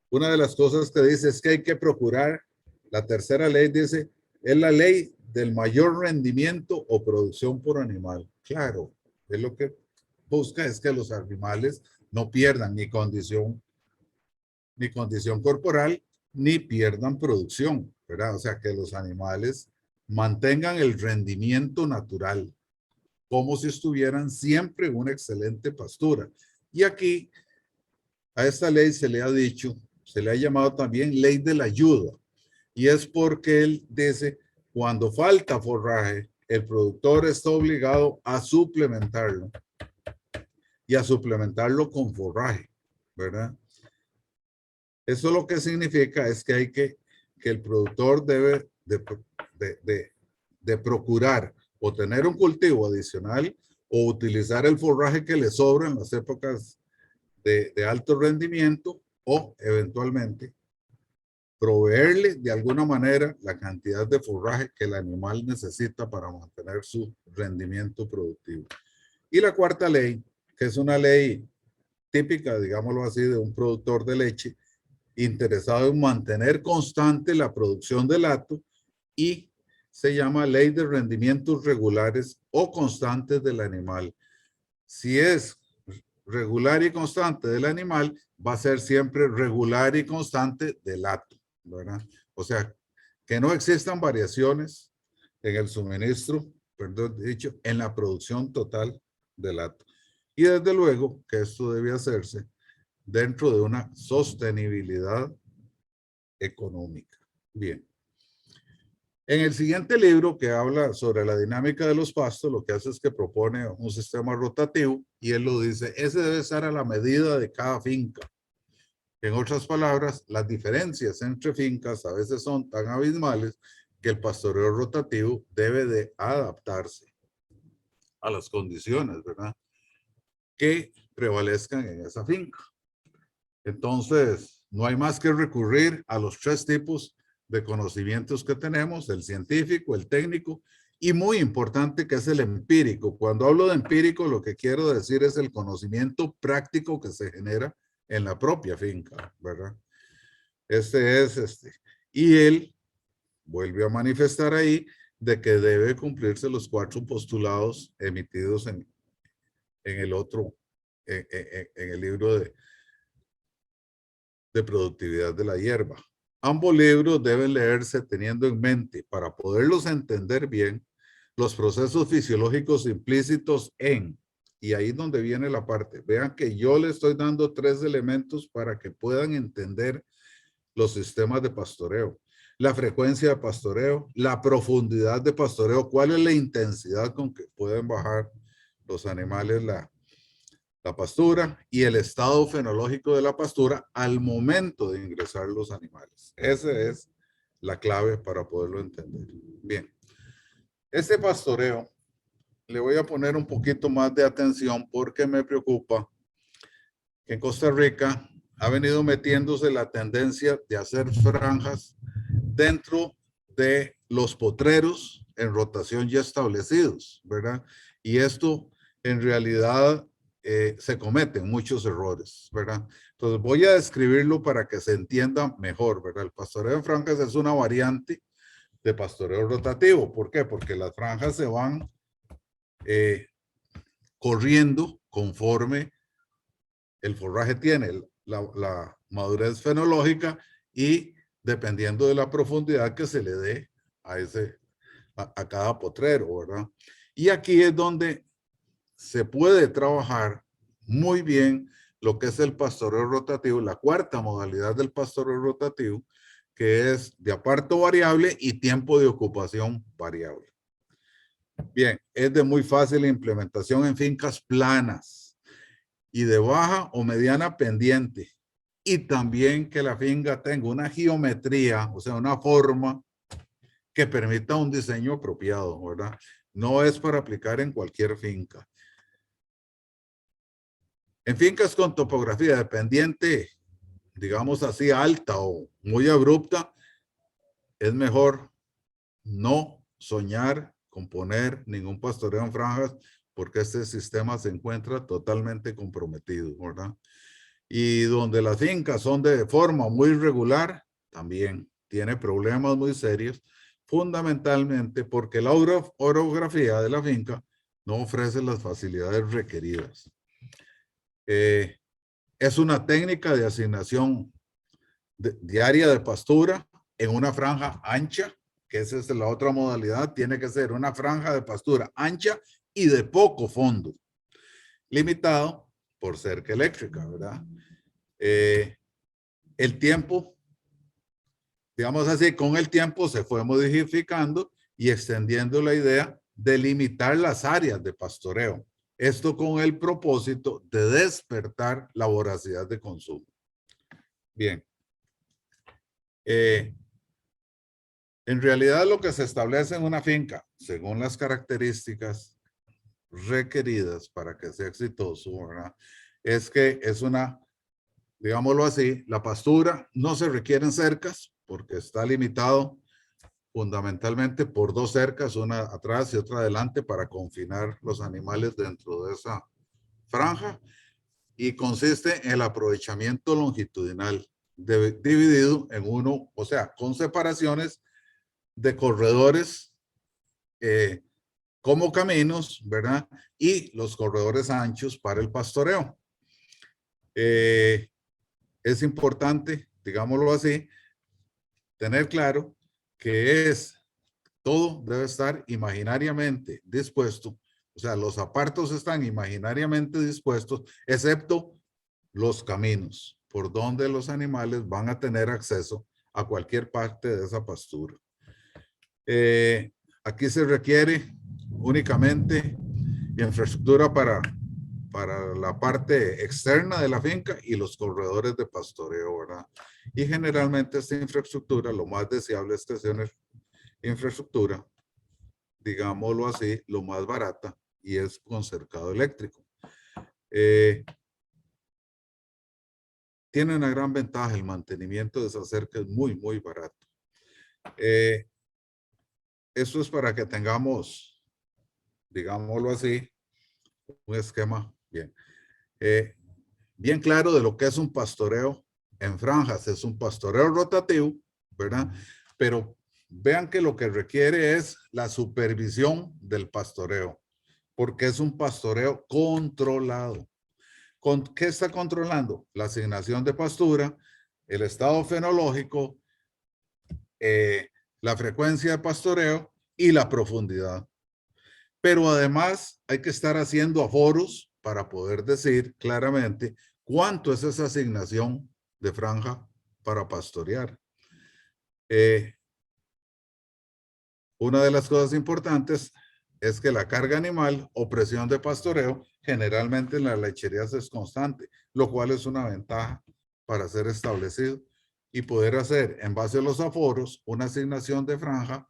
Una de las cosas que dice es que hay que procurar, la tercera ley dice, es la ley del mayor rendimiento o producción por animal. Claro, es lo que busca es que los animales no pierdan ni condición corporal, ni pierdan producción, ¿verdad? O sea, que los animales mantengan el rendimiento natural, como si estuvieran siempre en una excelente pastura. Y aquí, a esta ley se le ha dicho, se le ha llamado también ley de la ayuda. Y es porque él dice, cuando falta forraje, el productor está obligado a suplementarlo. Y a suplementarlo con forraje, ¿verdad? Eso lo que significa es que hay que el productor debe de procurar o tener un cultivo adicional o utilizar el forraje que le sobra en las épocas de alto rendimiento o eventualmente proveerle de alguna manera la cantidad de forraje que el animal necesita para mantener su rendimiento productivo. Y la cuarta ley, que es una ley típica, digámoslo así, de un productor de leche, interesado en mantener constante la producción de lato y se llama ley de rendimientos regulares o constantes del animal. Si es regular y constante del animal, va a ser siempre regular y constante del lato, ¿verdad? O sea, que no existan variaciones en el suministro, perdón, dicho, en la producción total del lato. Y desde luego que esto debe hacerse dentro de una sostenibilidad económica. Bien. En el siguiente libro, que habla sobre la dinámica de los pastos, lo que hace es que propone un sistema rotativo y él lo dice, ese debe estar a la medida de cada finca. En otras palabras, las diferencias entre fincas a veces son tan abismales que el pastoreo rotativo debe de adaptarse a las condiciones, ¿verdad?, que prevalezcan en esa finca. Entonces, no hay más que recurrir a los 3 tipos de conocimientos que tenemos, el científico, el técnico y muy importante que es el empírico. Cuando hablo de empírico, lo que quiero decir es el conocimiento práctico que se genera en la propia finca, ¿verdad? Y él vuelve a manifestar ahí de que debe cumplirse los 4 postulados emitidos en el otro, en el libro de productividad de la hierba. Ambos libros deben leerse teniendo en mente, para poderlos entender bien, los procesos fisiológicos implícitos en, y ahí es donde viene la parte. Vean que yo le estoy dando 3 elementos para que puedan entender los sistemas de pastoreo. La frecuencia de pastoreo, la profundidad de pastoreo, cuál es la intensidad con que pueden bajar los animales la pastura y el estado fenológico de la pastura al momento de ingresar los animales. Esa es la clave para poderlo entender. Bien, este pastoreo le voy a poner un poquito más de atención porque me preocupa que en Costa Rica ha venido metiéndose la tendencia de hacer franjas dentro de los potreros en rotación ya establecidos, ¿verdad? Y esto en realidad se cometen muchos errores, ¿verdad? Entonces voy a describirlo para que se entienda mejor, ¿verdad? El pastoreo en franjas es una variante de pastoreo rotativo. ¿Por qué? Porque las franjas se van corriendo conforme el forraje tiene la madurez fenológica y dependiendo de la profundidad que se le dé a cada potrero, ¿verdad? Y aquí es donde se puede trabajar muy bien lo que es el pastoreo rotativo, la cuarta modalidad del pastoreo rotativo, que es de aparto variable y tiempo de ocupación variable. Bien, es de muy fácil implementación en fincas planas y de baja o mediana pendiente. Y también que la finca tenga una geometría, o sea, una forma que permita un diseño apropiado, ¿verdad? No es para aplicar en cualquier finca. En fincas con topografía de pendiente, digamos así, alta o muy abrupta, es mejor no soñar con poner ningún pastoreo en franjas porque este sistema se encuentra totalmente comprometido, ¿verdad? Y donde las fincas son de forma muy regular, también tiene problemas muy serios, fundamentalmente porque la orografía de la finca no ofrece las facilidades requeridas. Es una técnica de asignación diaria de pastura en una franja ancha, que esa es la otra modalidad, tiene que ser una franja de pastura ancha y de poco fondo, limitado por cerca eléctrica, ¿verdad? El tiempo, digamos así, con el tiempo se fue modificando y extendiendo la idea de limitar las áreas de pastoreo. Esto con el propósito de despertar la voracidad de consumo. Bien. En realidad lo que se establece en una finca, según las características requeridas para que sea exitoso, ¿verdad? Es que es una, digámoslo así, la pastura no se requieren cercas porque está limitado fundamentalmente por dos cercas, una atrás y otra adelante para confinar los animales dentro de esa franja y consiste en el aprovechamiento longitudinal dividido en uno, o sea, con separaciones de corredores como caminos, ¿verdad? Y los corredores anchos para el pastoreo. Es importante, digámoslo así, tener claro que todo debe estar imaginariamente dispuesto. O sea, los apartos están imaginariamente dispuestos, excepto los caminos por donde los animales van a tener acceso a cualquier parte de esa pastura. Aquí se requiere únicamente infraestructura para la parte externa de la finca y los corredores de pastoreo, ¿verdad? Y generalmente esta infraestructura, lo más deseable es que sea una infraestructura, digámoslo así, lo más barata y es con cercado eléctrico. Tiene una gran ventaja, el mantenimiento de esa cerca es muy, muy barato. Esto es para que tengamos, digámoslo así, un esquema bien, bien claro de lo que es un pastoreo en franjas. Es un pastoreo rotativo, ¿verdad? Pero vean que lo que requiere es la supervisión del pastoreo, porque es un pastoreo controlado. ¿Con qué está controlando? La asignación de pastura, el estado fenológico, la frecuencia de pastoreo y la profundidad. Pero además hay que estar haciendo aforos para poder decir claramente cuánto es esa asignación de franja para pastorear. Una de las cosas importantes es que la carga animal o presión de pastoreo generalmente en las lecherías es constante, lo cual es una ventaja para ser establecido y poder hacer en base a los aforos una asignación de franja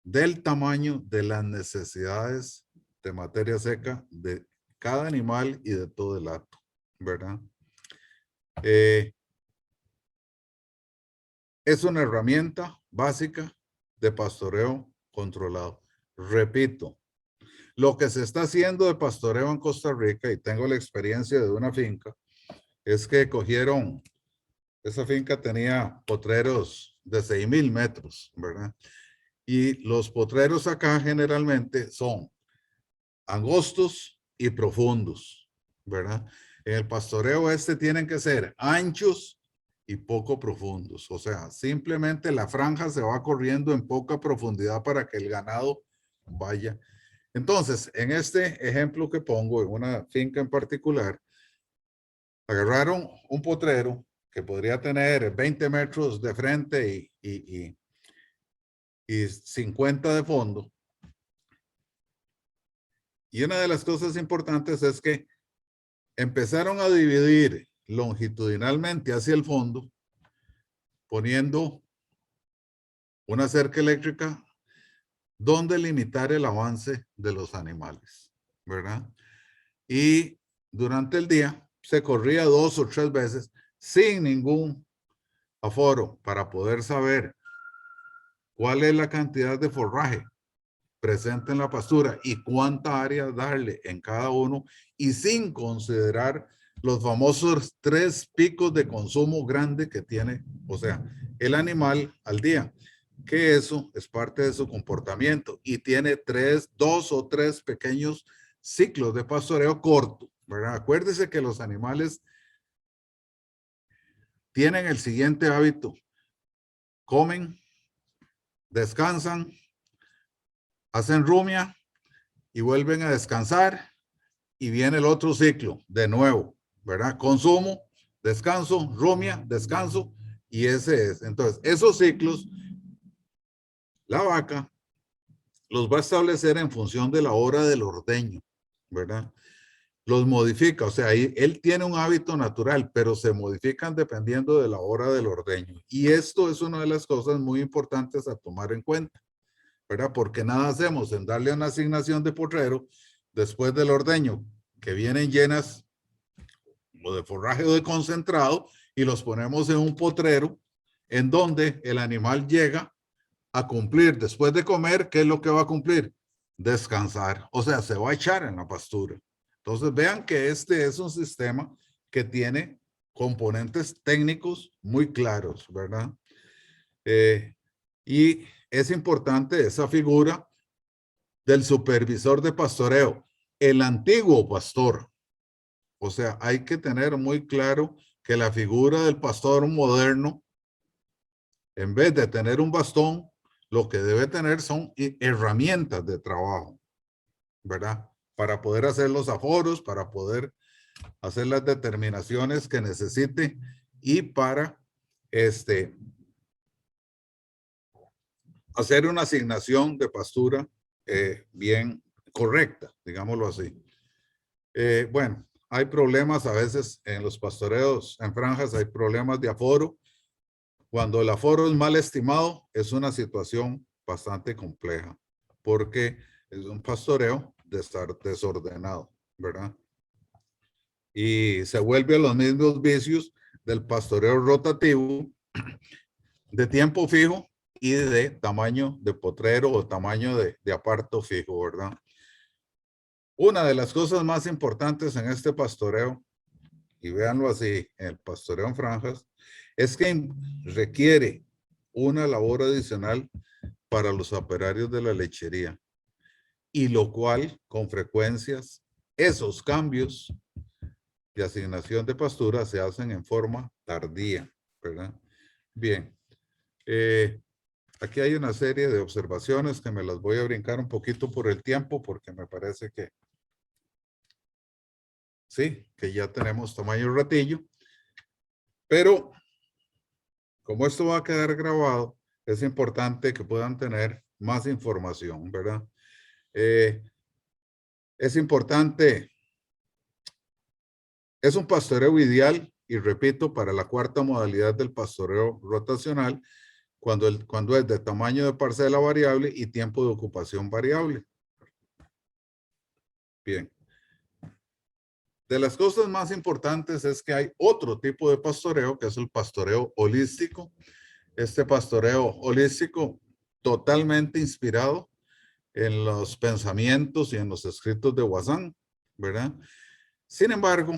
del tamaño de las necesidades de materia seca de cada animal y de todo el hato, ¿verdad? Es una herramienta básica de pastoreo controlado. Repito, lo que se está haciendo de pastoreo en Costa Rica, y tengo la experiencia de una finca, es que cogieron, esa finca tenía potreros de 6,000 metros, ¿verdad? Y los potreros acá generalmente son angostos y profundos, ¿verdad? En el pastoreo tienen que ser anchos y poco profundos. O sea, simplemente la franja se va corriendo en poca profundidad para que el ganado vaya. Entonces, en este ejemplo que pongo, en una finca en particular, agarraron un potrero que podría tener 20 metros de frente y 50 de fondo, Y una de las cosas importantes es que empezaron a dividir longitudinalmente hacia el fondo, poniendo una cerca eléctrica donde limitar el avance de los animales, ¿verdad? Y durante el día se corría 2 o 3 veces sin ningún aforo para poder saber cuál es la cantidad de forraje presente en la pastura y cuánta área darle en cada uno, y sin considerar los famosos 3 picos de consumo grande que tiene, o sea, el animal al día, que eso es parte de su comportamiento y tiene 2 o 3 pequeños ciclos de pastoreo corto, ¿verdad? Acuérdese que los animales tienen el siguiente hábito: comen, descansan, hacen rumia y vuelven a descansar, y viene el otro ciclo de nuevo, ¿verdad? Consumo, descanso, rumia, descanso, y ese es. Entonces, esos ciclos, la vaca los va a establecer en función de la hora del ordeño, ¿verdad? Los modifica, o sea, él tiene un hábito natural, pero se modifican dependiendo de la hora del ordeño. Y esto es una de las cosas muy importantes a tomar en cuenta, ¿verdad? Porque nada hacemos en darle una asignación de potrero después del ordeño, que vienen llenas o de forraje o de concentrado, y los ponemos en un potrero en donde el animal llega a cumplir después de comer. ¿Qué es lo que va a cumplir? Descansar, o sea, se va a echar en la pastura. Entonces vean que este es un sistema que tiene componentes técnicos muy claros, ¿verdad? Y es importante esa figura del supervisor de pastoreo, el antiguo pastor. O sea, hay que tener muy claro que la figura del pastor moderno, en vez de tener un bastón, lo que debe tener son herramientas de trabajo, ¿verdad? Para poder hacer los aforos, para poder hacer las determinaciones que necesite, y para hacer una asignación de pastura bien correcta, digámoslo así. Bueno, hay problemas a veces en los pastoreos en franjas, hay problemas de aforo. Cuando el aforo es mal estimado, es una situación bastante compleja, porque es un pastoreo desordenado, ¿verdad? Y se vuelve a los mismos vicios del pastoreo rotativo, de tiempo fijo y de tamaño de potrero o tamaño de aparto fijo, ¿verdad? Una de las cosas más importantes en este pastoreo, y véanlo así, en el pastoreo en franjas, es que requiere una labor adicional para los operarios de la lechería, y lo cual con frecuencias esos cambios de asignación de pastura se hacen en forma tardía, ¿verdad? Bien, aquí hay una serie de observaciones que me las voy a brincar un poquito por el tiempo, porque me parece que sí, que ya tenemos tamaño ratillo, pero como esto va a quedar grabado, es importante que puedan tener más información, ¿verdad? Es importante, es un pastoreo ideal, y repito, para la cuarta modalidad del pastoreo rotacional, cuando es de tamaño de parcela variable y tiempo de ocupación variable. Bien. De las cosas más importantes es que hay otro tipo de pastoreo, que es el pastoreo holístico. Este pastoreo holístico totalmente inspirado en los pensamientos y en los escritos de Wazan, ¿verdad? Sin embargo,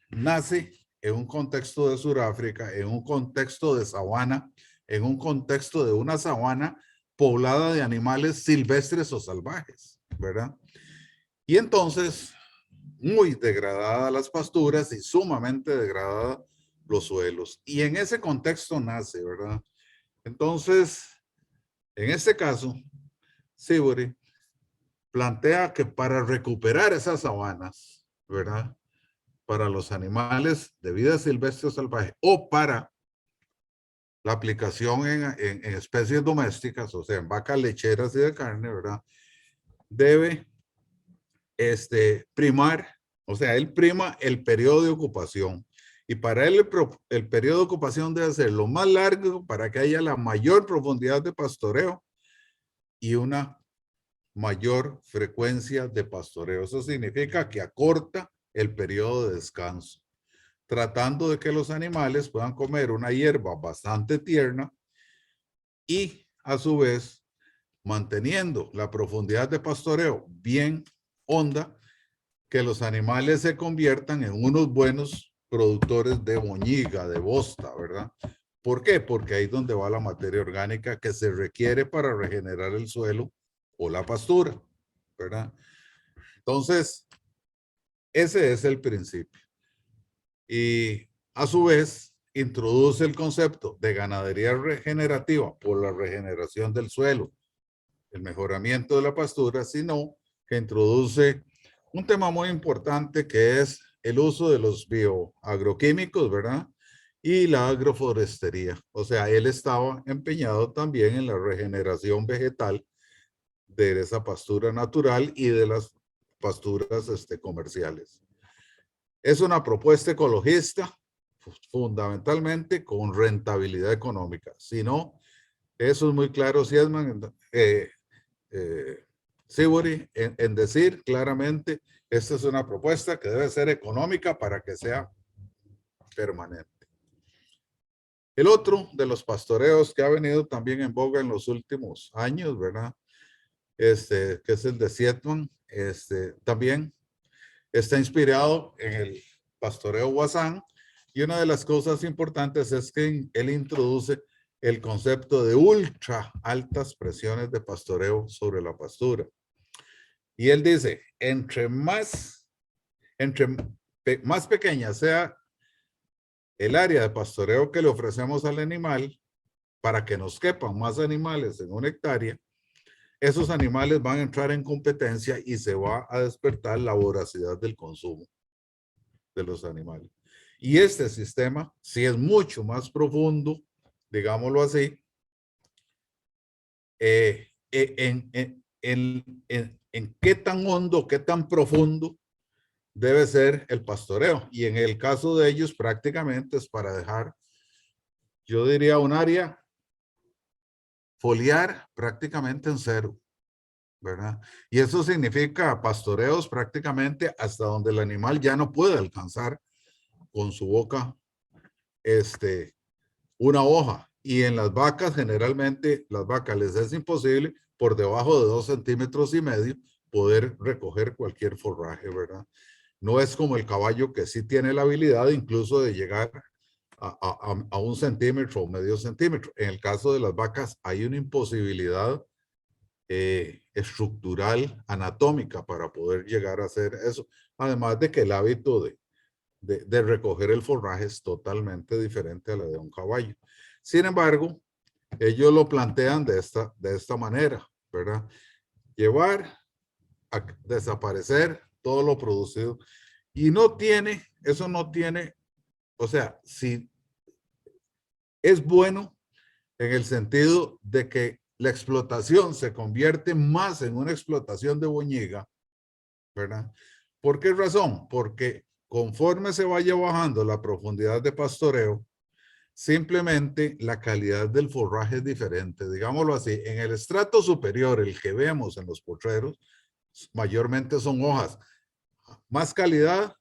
nace en un contexto de Sudáfrica, en un contexto de sabana, en un contexto de una sabana poblada de animales silvestres o salvajes, ¿verdad? Y entonces, muy degradadas las pasturas y sumamente degradados los suelos. Y en ese contexto nace, ¿verdad? Entonces, en este caso, Sibori plantea que para recuperar esas sabanas, ¿verdad? Para los animales de vida silvestre o salvaje, o para la aplicación en especies domésticas, o sea, en vacas lecheras y de carne, ¿verdad? Debe primar, o sea, él prima el periodo de ocupación. Y para él el periodo de ocupación debe ser lo más largo para que haya la mayor profundidad de pastoreo y una mayor frecuencia de pastoreo. Eso significa que acorta el periodo de descanso, tratando de que los animales puedan comer una hierba bastante tierna y a su vez manteniendo la profundidad de pastoreo bien honda, que los animales se conviertan en unos buenos productores de boñiga, de bosta, ¿verdad? ¿Por qué? Porque ahí es donde va la materia orgánica que se requiere para regenerar el suelo o la pastura, ¿verdad? Entonces, ese es el principio. Y a su vez, introduce el concepto de ganadería regenerativa por la regeneración del suelo, el mejoramiento de la pastura, sino que introduce un tema muy importante que es el uso de los bioagroquímicos, ¿verdad? Y la agroforestería. O sea, él estaba empeñado también en la regeneración vegetal de esa pastura natural y de las pasturas comerciales. Es una propuesta ecologista fundamentalmente con rentabilidad económica. Si no, eso es muy claro, Siedman, Sibori, en decir claramente, esta es una propuesta que debe ser económica para que sea permanente. El otro de los pastoreos que ha venido también en boga en los últimos años, ¿verdad? Que es el de Siedman, también está inspirado en el pastoreo Huasán, y una de las cosas importantes es que él introduce el concepto de ultra altas presiones de pastoreo sobre la pastura. Y él dice, entre más pequeña sea el área de pastoreo que le ofrecemos al animal, para que nos quepan más animales en una hectárea, esos animales van a entrar en competencia y se va a despertar la voracidad del consumo de los animales. Y este sistema, si es mucho más profundo, digámoslo así, en qué tan hondo, qué tan profundo debe ser el pastoreo. Y en el caso de ellos, prácticamente es para dejar, yo diría, un área foliar prácticamente en cero, ¿verdad? Y eso significa pastoreos prácticamente hasta donde el animal ya no puede alcanzar con su boca una hoja. Y en las vacas, generalmente, las vacas les es imposible por debajo de 2,5 centímetros poder recoger cualquier forraje, ¿verdad? No es como el caballo que sí tiene la habilidad incluso de llegar a 1 centímetro o medio centímetro. En el caso de las vacas hay una imposibilidad estructural, anatómica para poder llegar a hacer eso. Además de que el hábito de recoger el forraje es totalmente diferente a la de un caballo. Sin embargo, ellos lo plantean de esta manera, ¿verdad? Llevar a desaparecer todo lo producido. Y eso no tiene, o sea, si es bueno en el sentido de que la explotación se convierte más en una explotación de boñiga, ¿verdad? ¿Por qué razón? Porque conforme se vaya bajando la profundidad de pastoreo, simplemente la calidad del forraje es diferente. Digámoslo así, en el estrato superior, el que vemos en los potreros, mayormente son hojas, más calidad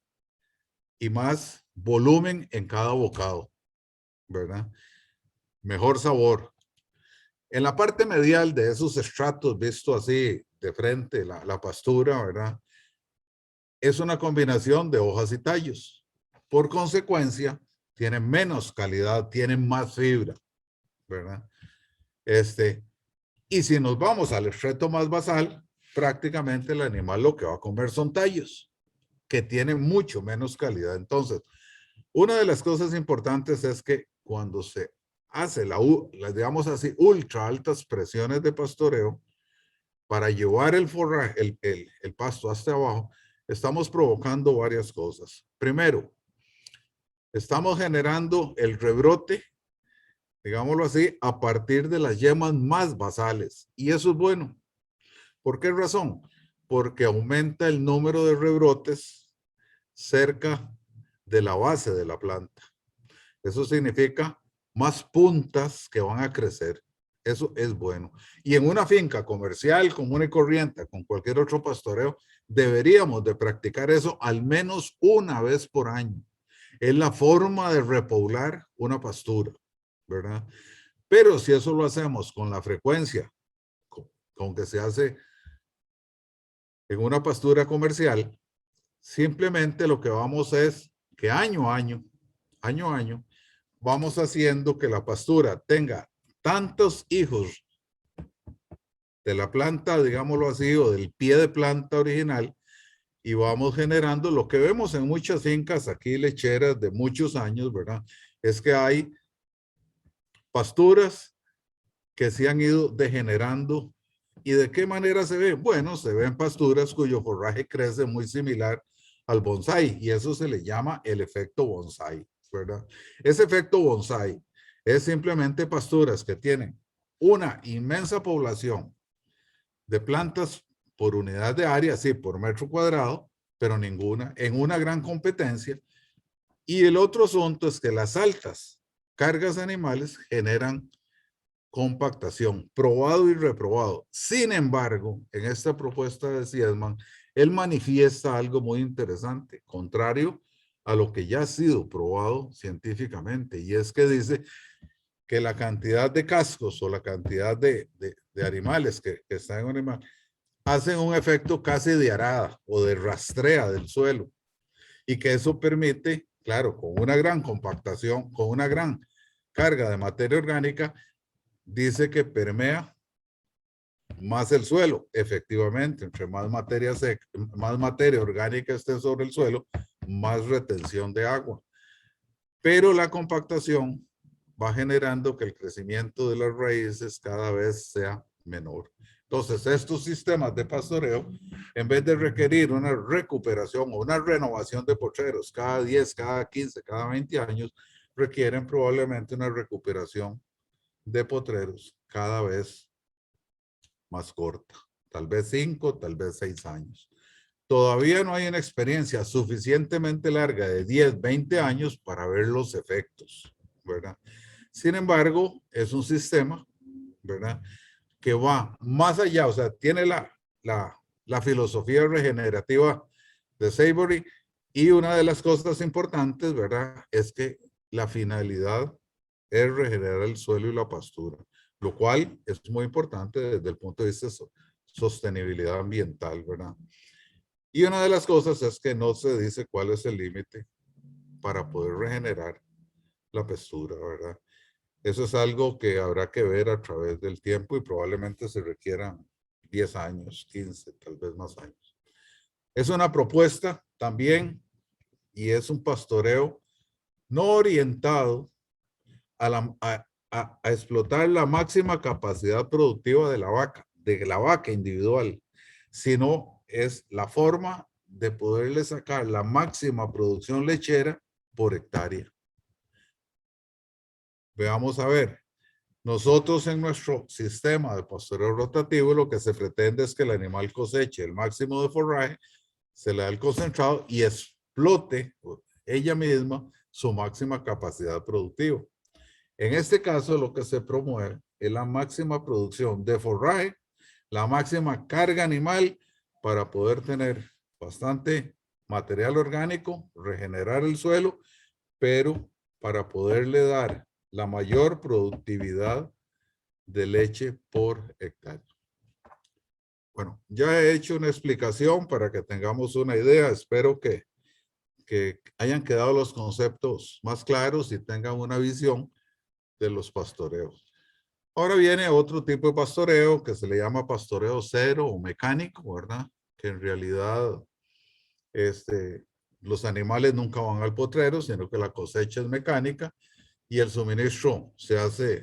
y más volumen en cada bocado, ¿verdad? Mejor sabor. En la parte medial de esos estratos, visto así de frente, la pastura, ¿verdad? Es una combinación de hojas y tallos. Por consecuencia, tienen menos calidad, tienen más fibra, ¿verdad? Y si nos vamos al estrato más basal, prácticamente el animal lo que va a comer son tallos, que tienen mucho menos calidad. Entonces, una de las cosas importantes es que cuando se hace las digamos así, ultra altas presiones de pastoreo, para llevar el forraje, el pasto hasta abajo, estamos provocando varias cosas. Primero, estamos generando el rebrote, digámoslo así, a partir de las yemas más basales. Y eso es bueno. ¿Por qué razón? porque aumenta el número de rebrotes cerca de la base de la planta. Eso significa más puntas que van a crecer. Eso es bueno. Y en una finca comercial común y corriente, con cualquier otro pastoreo, deberíamos de practicar eso al menos una vez por año. Es la forma de repoblar una pastura, ¿verdad? Pero si eso lo hacemos con la frecuencia con que se hace en una pastura comercial, simplemente lo que vamos es que año a año, vamos haciendo que la pastura tenga tantos hijos de la planta, digámoslo así, o del pie de planta original, y vamos generando lo que vemos en muchas fincas aquí lecheras de muchos años, ¿verdad? Es que hay pasturas que se han ido degenerando. ¿Y de qué manera se ve? Bueno, se ven pasturas cuyo forraje crece muy similar al bonsai, y eso se le llama el efecto bonsai, ¿verdad? Ese efecto bonsai es simplemente pasturas que tienen una inmensa población de plantas por unidad de área, sí, por metro cuadrado, pero ninguna en una gran competencia. Y el otro asunto es que las altas cargas animales generan compactación, probado y reprobado. Sin embargo, en esta propuesta de Siedman, él manifiesta algo muy interesante, contrario a lo que ya ha sido probado científicamente, y es que dice que la cantidad de cascos o la cantidad de animales que están en un animal hacen un efecto casi de arada o de rastrea del suelo, y que eso permite, claro, con una gran compactación, con una gran carga de materia orgánica, dice que permea más el suelo. Efectivamente, entre más materia seca, más materia orgánica esté sobre el suelo, más retención de agua. Pero la compactación va generando que el crecimiento de las raíces cada vez sea menor. Entonces, estos sistemas de pastoreo, en vez de requerir una recuperación o una renovación de potreros cada 10, cada 15, cada 20 años, requieren probablemente una recuperación de potreros cada vez más corta, tal vez 5, tal vez 6 años. Todavía no hay una experiencia suficientemente larga de 10, 20 años para ver los efectos, ¿verdad? Sin embargo, es un sistema, ¿verdad?, que va más allá, o sea, tiene la filosofía regenerativa de Savory, y una de las cosas importantes, ¿verdad?, es que la finalidad es regenerar el suelo y la pastura, lo cual es muy importante desde el punto de vista de sostenibilidad ambiental, ¿verdad? Y una de las cosas es que no se dice cuál es el límite para poder regenerar la pastura, ¿verdad? Eso es algo que habrá que ver a través del tiempo, y probablemente se requieran 10 años, 15, tal vez más años. Es una propuesta también, y es un pastoreo no orientado a explotar la máxima capacidad productiva de la vaca individual, sino es la forma de poderle sacar la máxima producción lechera por hectárea. Veamos a ver. Nosotros en nuestro sistema de pastoreo rotativo lo que se pretende es que el animal coseche el máximo de forraje, se le da el concentrado y explote ella misma su máxima capacidad productiva. En este caso, lo que se promueve es la máxima producción de forraje, la máxima carga animal para poder tener bastante material orgánico, regenerar el suelo, pero para poderle dar la mayor productividad de leche por hectárea. Bueno, ya he hecho una explicación para que tengamos una idea. Espero que hayan quedado los conceptos más claros y tengan una visión de los pastoreos. Ahora viene otro tipo de pastoreo que se le llama pastoreo cero o mecánico, ¿verdad? Que en realidad los animales nunca van al potrero, sino que la cosecha es mecánica y el suministro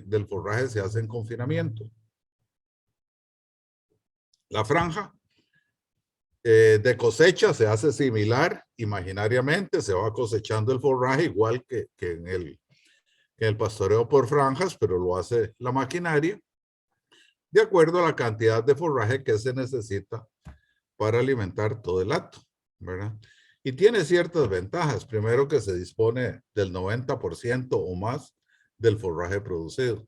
del forraje se hace en confinamiento. La franja de cosecha se hace similar, imaginariamente, se va cosechando el forraje igual que en el pastoreo por franjas, pero lo hace la maquinaria de acuerdo a la cantidad de forraje que se necesita para alimentar todo el hato, ¿verdad? Y tiene ciertas ventajas. Primero, que se dispone del 90% o más del forraje producido.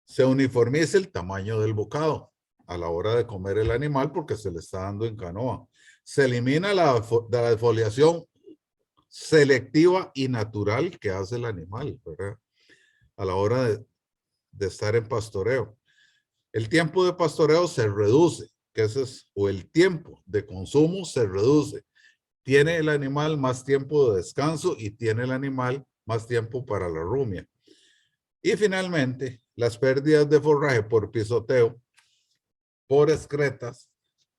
Se uniformiza el tamaño del bocado a la hora de comer el animal porque se le está dando en canoa. Se elimina la defoliación selectiva y natural que hace el animal, ¿verdad? A la hora de estar en pastoreo. El tiempo de pastoreo se reduce, que ese es, o el tiempo de consumo se reduce. Tiene el animal más tiempo de descanso y tiene el animal más tiempo para la rumia. Y finalmente, las pérdidas de forraje por pisoteo, por excretas,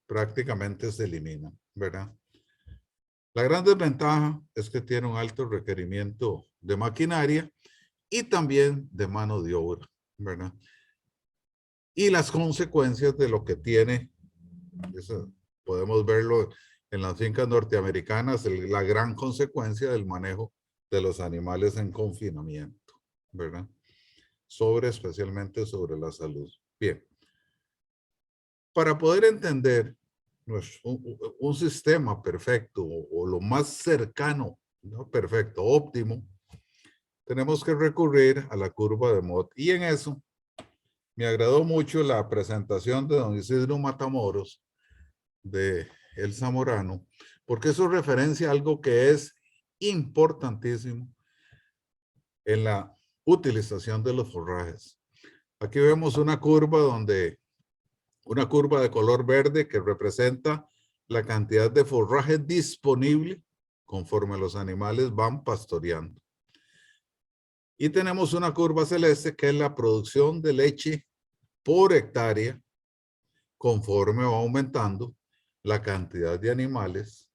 prácticamente se eliminan, ¿verdad? La gran desventaja es que tiene un alto requerimiento de maquinaria y también de mano de obra, ¿verdad? Y las consecuencias de lo que tiene, eso podemos verlo en las fincas norteamericanas, la gran consecuencia del manejo de los animales en confinamiento, ¿verdad? Especialmente sobre la salud. Bien. Para poder entender un sistema perfecto o lo más cercano, ¿no? Perfecto, óptimo, tenemos que recurrir a la curva de Mott. Y en eso me agradó mucho la presentación de don Isidro Matamoros, de El Zamorano, porque eso referencia a algo que es importantísimo en la utilización de los forrajes. Aquí vemos una curva de color verde que representa la cantidad de forraje disponible conforme los animales van pastoreando. Y tenemos una curva celeste que es la producción de leche por hectárea conforme va aumentando la cantidad de animales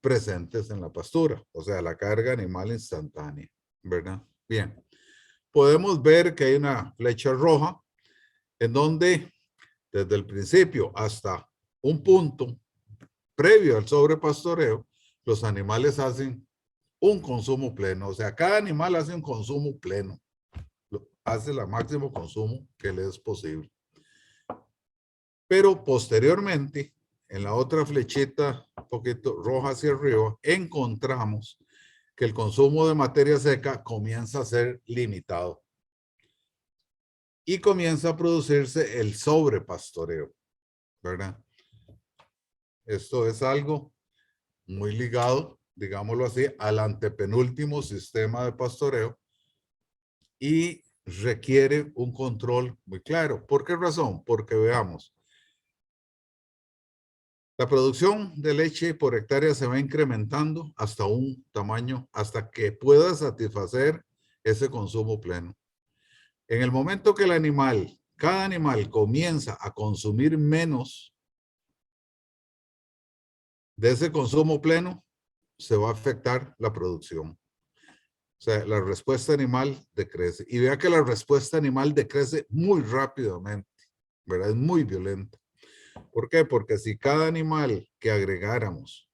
presentes en la pastura, o sea, la carga animal instantánea, ¿verdad? Bien, podemos ver que hay una flecha roja en donde desde el principio hasta un punto previo al sobrepastoreo, los animales hacen un consumo pleno, o sea, cada animal hace un consumo pleno, hace el máximo consumo que le es posible. Pero posteriormente, en la otra flechita, un poquito roja hacia arriba, encontramos que el consumo de materia seca comienza a ser limitado y comienza a producirse el sobrepastoreo, ¿verdad? Esto es algo muy ligado, digámoslo así, al antepenúltimo sistema de pastoreo y requiere un control muy claro. ¿Por qué razón? Porque veamos, la producción de leche por hectárea se va incrementando hasta un tamaño, hasta que pueda satisfacer ese consumo pleno. En el momento que cada animal comienza a consumir menos de ese consumo pleno, se va a afectar la producción. O sea, la respuesta animal decrece. Y vea que la respuesta animal decrece muy rápidamente, ¿verdad? Es muy violenta. ¿Por qué? Porque si cada animal que agregáramos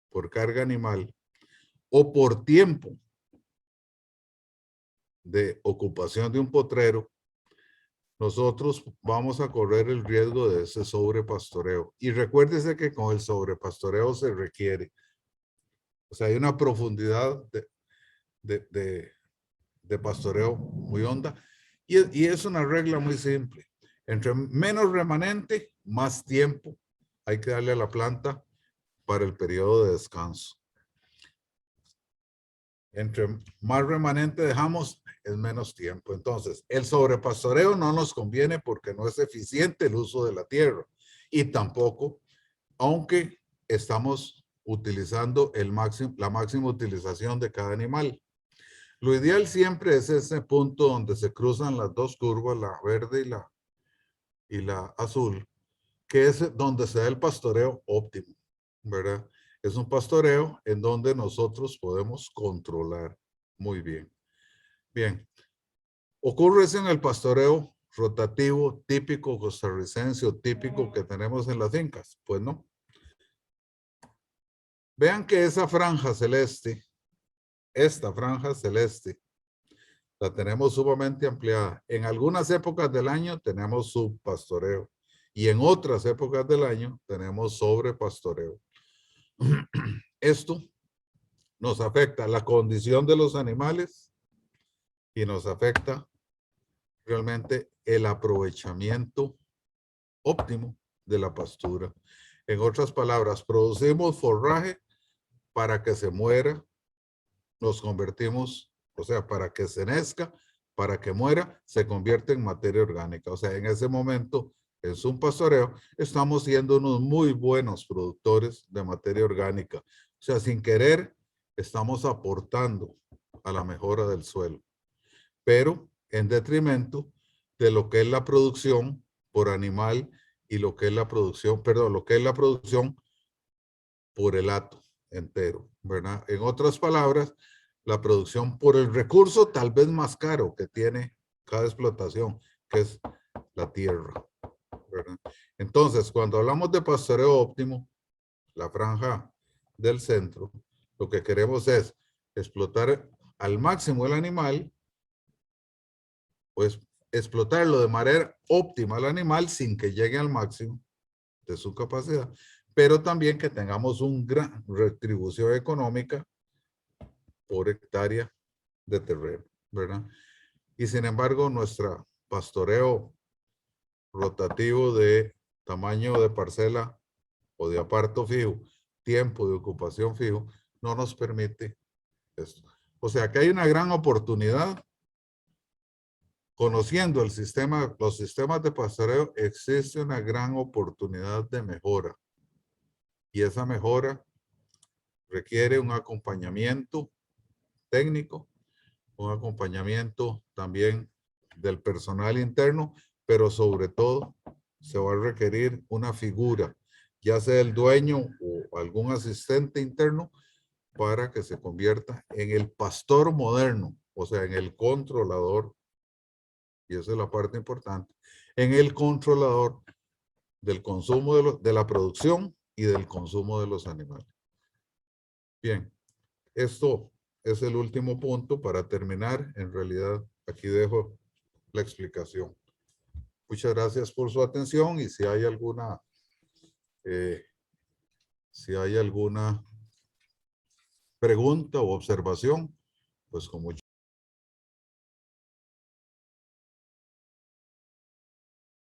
por carga animal o por tiempo de ocupación de un potrero, nosotros vamos a correr el riesgo de ese sobrepastoreo. Y recuérdese que con el sobrepastoreo se requiere, o sea, hay una profundidad de pastoreo muy honda. Y es una regla muy simple. Entre menos remanente, más tiempo hay que darle a la planta para el periodo de descanso. Entre más remanente dejamos, es menos tiempo. Entonces, el sobrepastoreo no nos conviene porque no es eficiente el uso de la tierra. Y tampoco, aunque estamos utilizando la máxima utilización de cada animal. Lo ideal siempre es ese punto donde se cruzan las dos curvas, la verde y la azul, que es donde se da el pastoreo óptimo, ¿verdad? Es un pastoreo en donde nosotros podemos controlar muy bien. Bien, ocurre eso en el pastoreo rotativo típico costarricense o típico que tenemos en las fincas. Pues no. Vean que esa franja celeste, esta franja celeste, la tenemos sumamente ampliada. En algunas épocas del año tenemos subpastoreo y en otras épocas del año tenemos sobrepastoreo. Esto nos afecta la condición de los animales y nos afecta realmente el aprovechamiento óptimo de la pastura. En otras palabras, producimos forraje para que se muera, nos convertimos, o sea, para que se nazca, para que muera, se convierte en materia orgánica. O sea, en ese momento, en su pastoreo, estamos siendo unos muy buenos productores de materia orgánica. O sea, sin querer, estamos aportando a la mejora del suelo, pero en detrimento de lo que es la producción por animal y lo que es la producción, perdón, lo que es la producción por el hato entero, ¿verdad? En otras palabras, la producción por el recurso tal vez más caro que tiene cada explotación, que es la tierra, ¿verdad? Entonces, cuando hablamos de pastoreo óptimo, la franja del centro, lo que queremos es explotar al máximo el animal, pues explotarlo de manera óptima al animal sin que llegue al máximo de su capacidad, pero también que tengamos una gran retribución económica por hectárea de terreno, ¿verdad? Y sin embargo, nuestro pastoreo rotativo de tamaño de parcela o de aparto fijo, tiempo de ocupación fijo, no nos permite esto. O sea que hay una gran oportunidad. Conociendo el sistema, los sistemas de pastoreo, existe una gran oportunidad de mejora. Y esa mejora requiere un acompañamiento técnico, un acompañamiento también del personal interno, pero sobre todo se va a requerir una figura, ya sea el dueño o algún asistente interno, para que se convierta en el pastor moderno, o sea, en el controlador, y esa es la parte importante, en el controlador del consumo de la producción y del consumo de los animales. Bien, esto es el último punto para terminar. En realidad, aquí dejo la explicación. Muchas gracias por su atención y si hay alguna pregunta o observación, pues con mucho